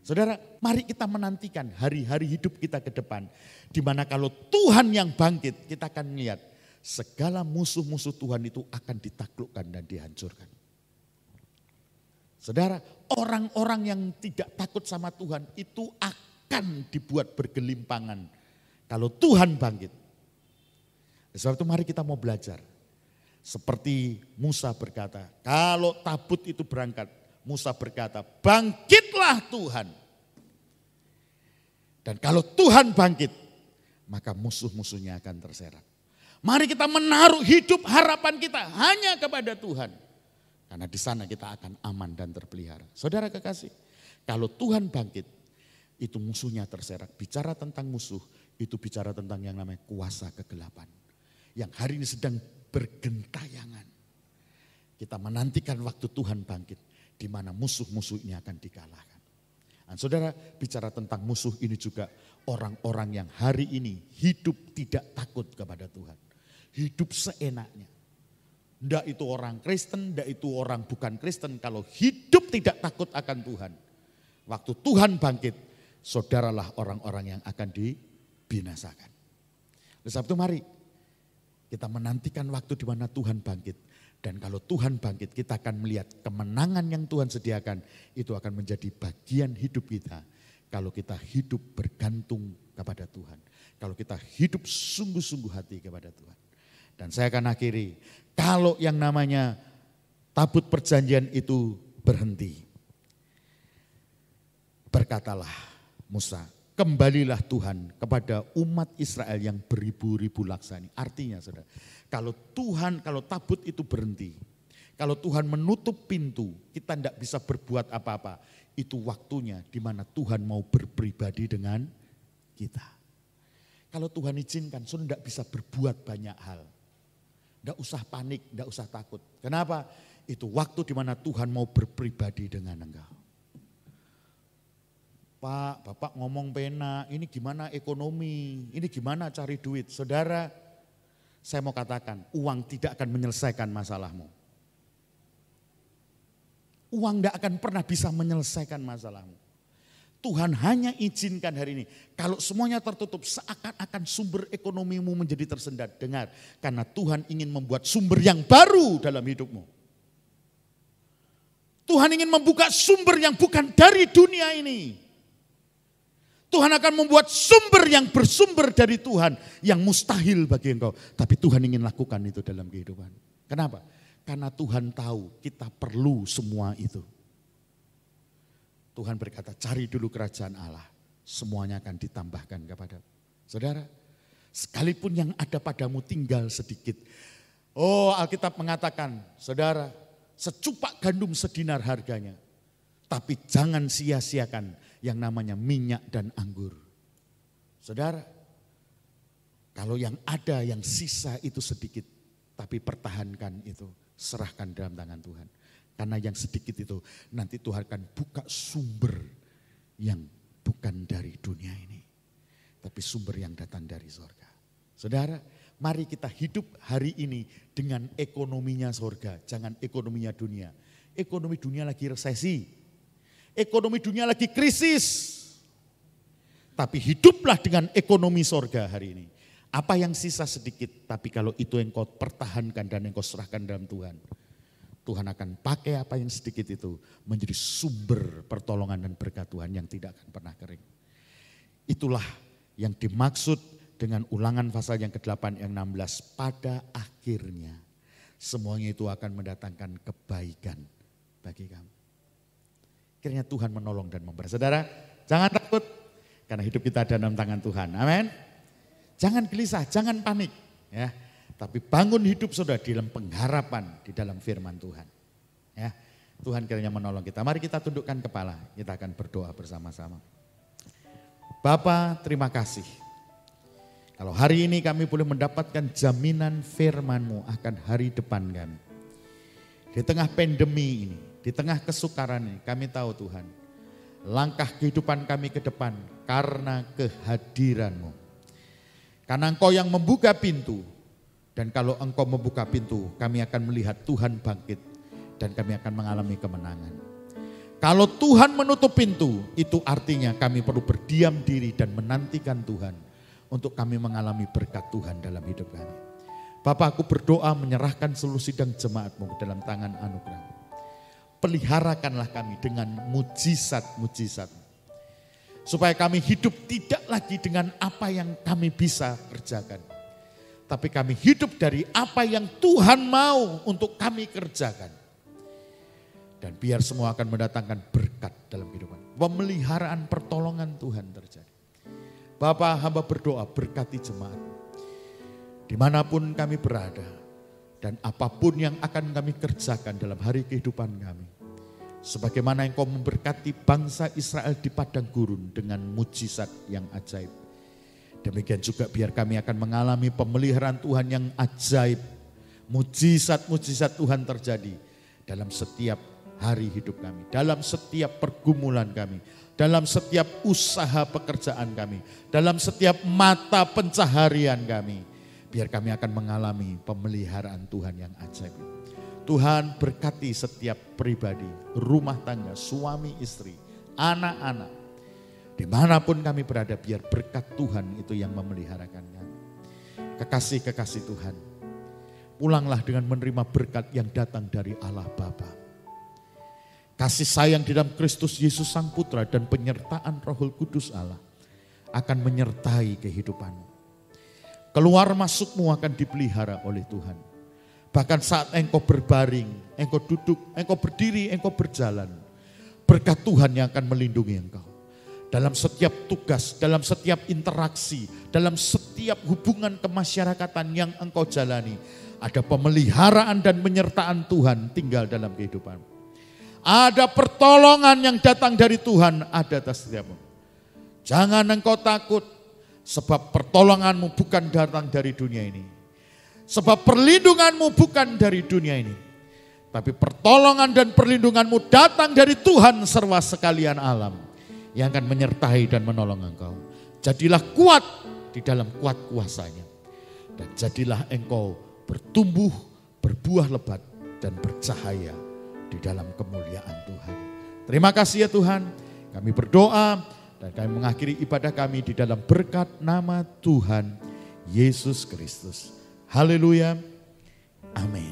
Saudara, mari kita menantikan hari-hari hidup kita ke depan. Di mana kalau Tuhan yang bangkit, kita akan melihat segala musuh-musuh Tuhan itu akan ditaklukkan dan dihancurkan. Saudara, orang-orang yang tidak takut sama Tuhan itu akan dibuat bergelimpangan kalau Tuhan bangkit. Sebab itu mari kita mau belajar. Seperti Musa berkata, kalau tabut itu berangkat, Musa berkata, bangkitlah Tuhan. Dan kalau Tuhan bangkit, maka musuh-musuhnya akan terserak. Mari kita menaruh hidup harapan kita hanya kepada Tuhan. Karena di sana kita akan aman dan terpelihara. Saudara kekasih, kalau Tuhan bangkit, itu musuhnya terserak. Bicara tentang musuh, itu bicara tentang yang namanya kuasa kegelapan. Yang hari ini sedang bergentayangan. Kita menantikan waktu Tuhan bangkit, di mana musuh-musuh ini akan dikalahkan. Dan saudara, bicara tentang musuh ini juga orang-orang yang hari ini hidup tidak takut kepada Tuhan. Hidup seenaknya. Ndak itu orang Kristen, ndak itu orang bukan Kristen. Kalau hidup tidak takut akan Tuhan, waktu Tuhan bangkit, saudaralah orang-orang yang akan dibinasakan. Oleh sebab itu mari kita menantikan waktu di mana Tuhan bangkit. Dan kalau Tuhan bangkit, kita akan melihat kemenangan yang Tuhan sediakan. Itu akan menjadi bagian hidup kita. Kalau kita hidup bergantung kepada Tuhan. Kalau kita hidup sungguh-sungguh hati kepada Tuhan. Dan saya akan akhiri, kalau yang namanya tabut perjanjian itu berhenti. Berkatalah Musa, kembalilah Tuhan kepada umat Israel yang beribu-ribu laksa ini. Artinya saudara, kalau tabut itu berhenti, kalau Tuhan menutup pintu, kita tidak bisa berbuat apa-apa. Itu waktunya di mana Tuhan mau berpribadi dengan kita. Kalau Tuhan izinkan, saudara tidak bisa berbuat banyak hal. Tidak usah panik, tidak usah takut. Kenapa? Itu waktu di mana Tuhan mau berpribadi dengan engkau. Pak, Bapak ngomong pena, ini gimana ekonomi, ini gimana cari duit. Saudara, saya mau katakan, uang tidak akan menyelesaikan masalahmu. Uang tidak akan pernah bisa menyelesaikan masalahmu. Tuhan hanya izinkan hari ini. Kalau semuanya tertutup, seakan-akan sumber ekonomimu menjadi tersendat. Dengar, karena Tuhan ingin membuat sumber yang baru dalam hidupmu. Tuhan ingin membuka sumber yang bukan dari dunia ini. Tuhan akan membuat sumber yang bersumber dari Tuhan, yang mustahil bagi engkau. Tapi Tuhan ingin lakukan itu dalam kehidupan. Kenapa? Karena Tuhan tahu kita perlu semua itu. Tuhan berkata, cari dulu kerajaan Allah, semuanya akan ditambahkan kepada saudara. Sekalipun yang ada padamu tinggal sedikit. Oh, Alkitab mengatakan, saudara, secupak gandum sedinar harganya. Tapi jangan sia-siakan yang namanya minyak dan anggur. Saudara, kalau yang ada yang sisa itu sedikit, tapi pertahankan itu, serahkan dalam tangan Tuhan. Karena yang sedikit itu nanti Tuhan akan buka sumber yang bukan dari dunia ini. Tapi sumber yang datang dari surga. Saudara, mari kita hidup hari ini dengan ekonominya surga. Jangan ekonominya dunia. Ekonomi dunia lagi resesi. Ekonomi dunia lagi krisis. Tapi hiduplah dengan ekonomi surga hari ini. Apa yang sisa sedikit, tapi kalau itu yang kau pertahankan dan yang kau serahkan dalam Tuhan. Tuhan akan pakai apa yang sedikit itu menjadi sumber pertolongan dan berkat Tuhan yang tidak akan pernah kering. Itulah yang dimaksud dengan Ulangan pasal yang ke-8 yang 16. Pada akhirnya semuanya itu akan mendatangkan kebaikan bagi kamu. Akhirnya Tuhan menolong dan memberkati. Saudara, jangan takut karena hidup kita ada dalam tangan Tuhan. Amin. Jangan gelisah, jangan panik. Ya. Tapi bangun hidup saudara di dalam pengharapan, di dalam firman Tuhan. Ya, Tuhan kiranya menolong kita. Mari kita tundukkan kepala, kita akan berdoa bersama-sama. Bapa, terima kasih. Kalau hari ini kami boleh mendapatkan jaminan firman-Mu akan hari depan kami. Di tengah pandemi ini, di tengah kesukaran ini, kami tahu Tuhan, langkah kehidupan kami ke depan karena kehadiran-Mu. Karena Engkau yang membuka pintu. Dan kalau Engkau membuka pintu, kami akan melihat Tuhan bangkit dan kami akan mengalami kemenangan. Kalau Tuhan menutup pintu, itu artinya kami perlu berdiam diri dan menantikan Tuhan untuk kami mengalami berkat Tuhan dalam hidup kami. Bapak, aku berdoa menyerahkan seluruh sidang jemaat-Mu dalam tangan anugerah. Peliharakanlah kami dengan mujizat-mujizat. Supaya kami hidup tidak lagi dengan apa yang kami bisa kerjakan. Tapi kami hidup dari apa yang Tuhan mau untuk kami kerjakan. Dan biar semua akan mendatangkan berkat dalam kehidupan. Pemeliharaan pertolongan Tuhan terjadi. Bapa, hamba berdoa berkati jemaat. Dimanapun kami berada. Dan apapun yang akan kami kerjakan dalam hari kehidupan kami. Sebagaimana Engkau memberkati bangsa Israel di padang gurun dengan mujizat yang ajaib. Demikian juga biar kami akan mengalami pemeliharaan Tuhan yang ajaib. Mujizat-mujizat Tuhan terjadi dalam setiap hari hidup kami. Dalam setiap pergumulan kami. Dalam setiap usaha pekerjaan kami. Dalam setiap mata pencaharian kami. Biar kami akan mengalami pemeliharaan Tuhan yang ajaib. Tuhan berkati setiap pribadi, rumah tangga, suami, istri, anak-anak. Dimanapun kami berada, biar berkat Tuhan itu yang memeliharakan kami. Kekasih-kekasih Tuhan, pulanglah dengan menerima berkat yang datang dari Allah Bapa. Kasih sayang di dalam Kristus Yesus Sang Putra dan penyertaan Roh Kudus Allah akan menyertai kehidupanmu. Keluar masukmu akan dipelihara oleh Tuhan. Bahkan saat engkau berbaring, engkau duduk, engkau berdiri, engkau berjalan. Berkat Tuhan yang akan melindungi engkau. Dalam setiap tugas, dalam setiap interaksi, dalam setiap hubungan kemasyarakatan yang engkau jalani. Ada pemeliharaan dan penyertaan Tuhan tinggal dalam kehidupanmu. Ada pertolongan yang datang dari Tuhan ada atas setiapmu. Jangan engkau takut, sebab pertolonganmu bukan datang dari dunia ini. Sebab perlindunganmu bukan dari dunia ini. Tapi pertolongan dan perlindunganmu datang dari Tuhan serwa sekalian alam. Yang akan menyertai dan menolong engkau. Jadilah kuat di dalam kuat kuasanya. Dan jadilah engkau bertumbuh, berbuah lebat dan bercahaya di dalam kemuliaan Tuhan. Terima kasih ya Tuhan. Kami berdoa dan kami mengakhiri ibadah kami di dalam berkat nama Tuhan Yesus Kristus. Haleluya. Amin.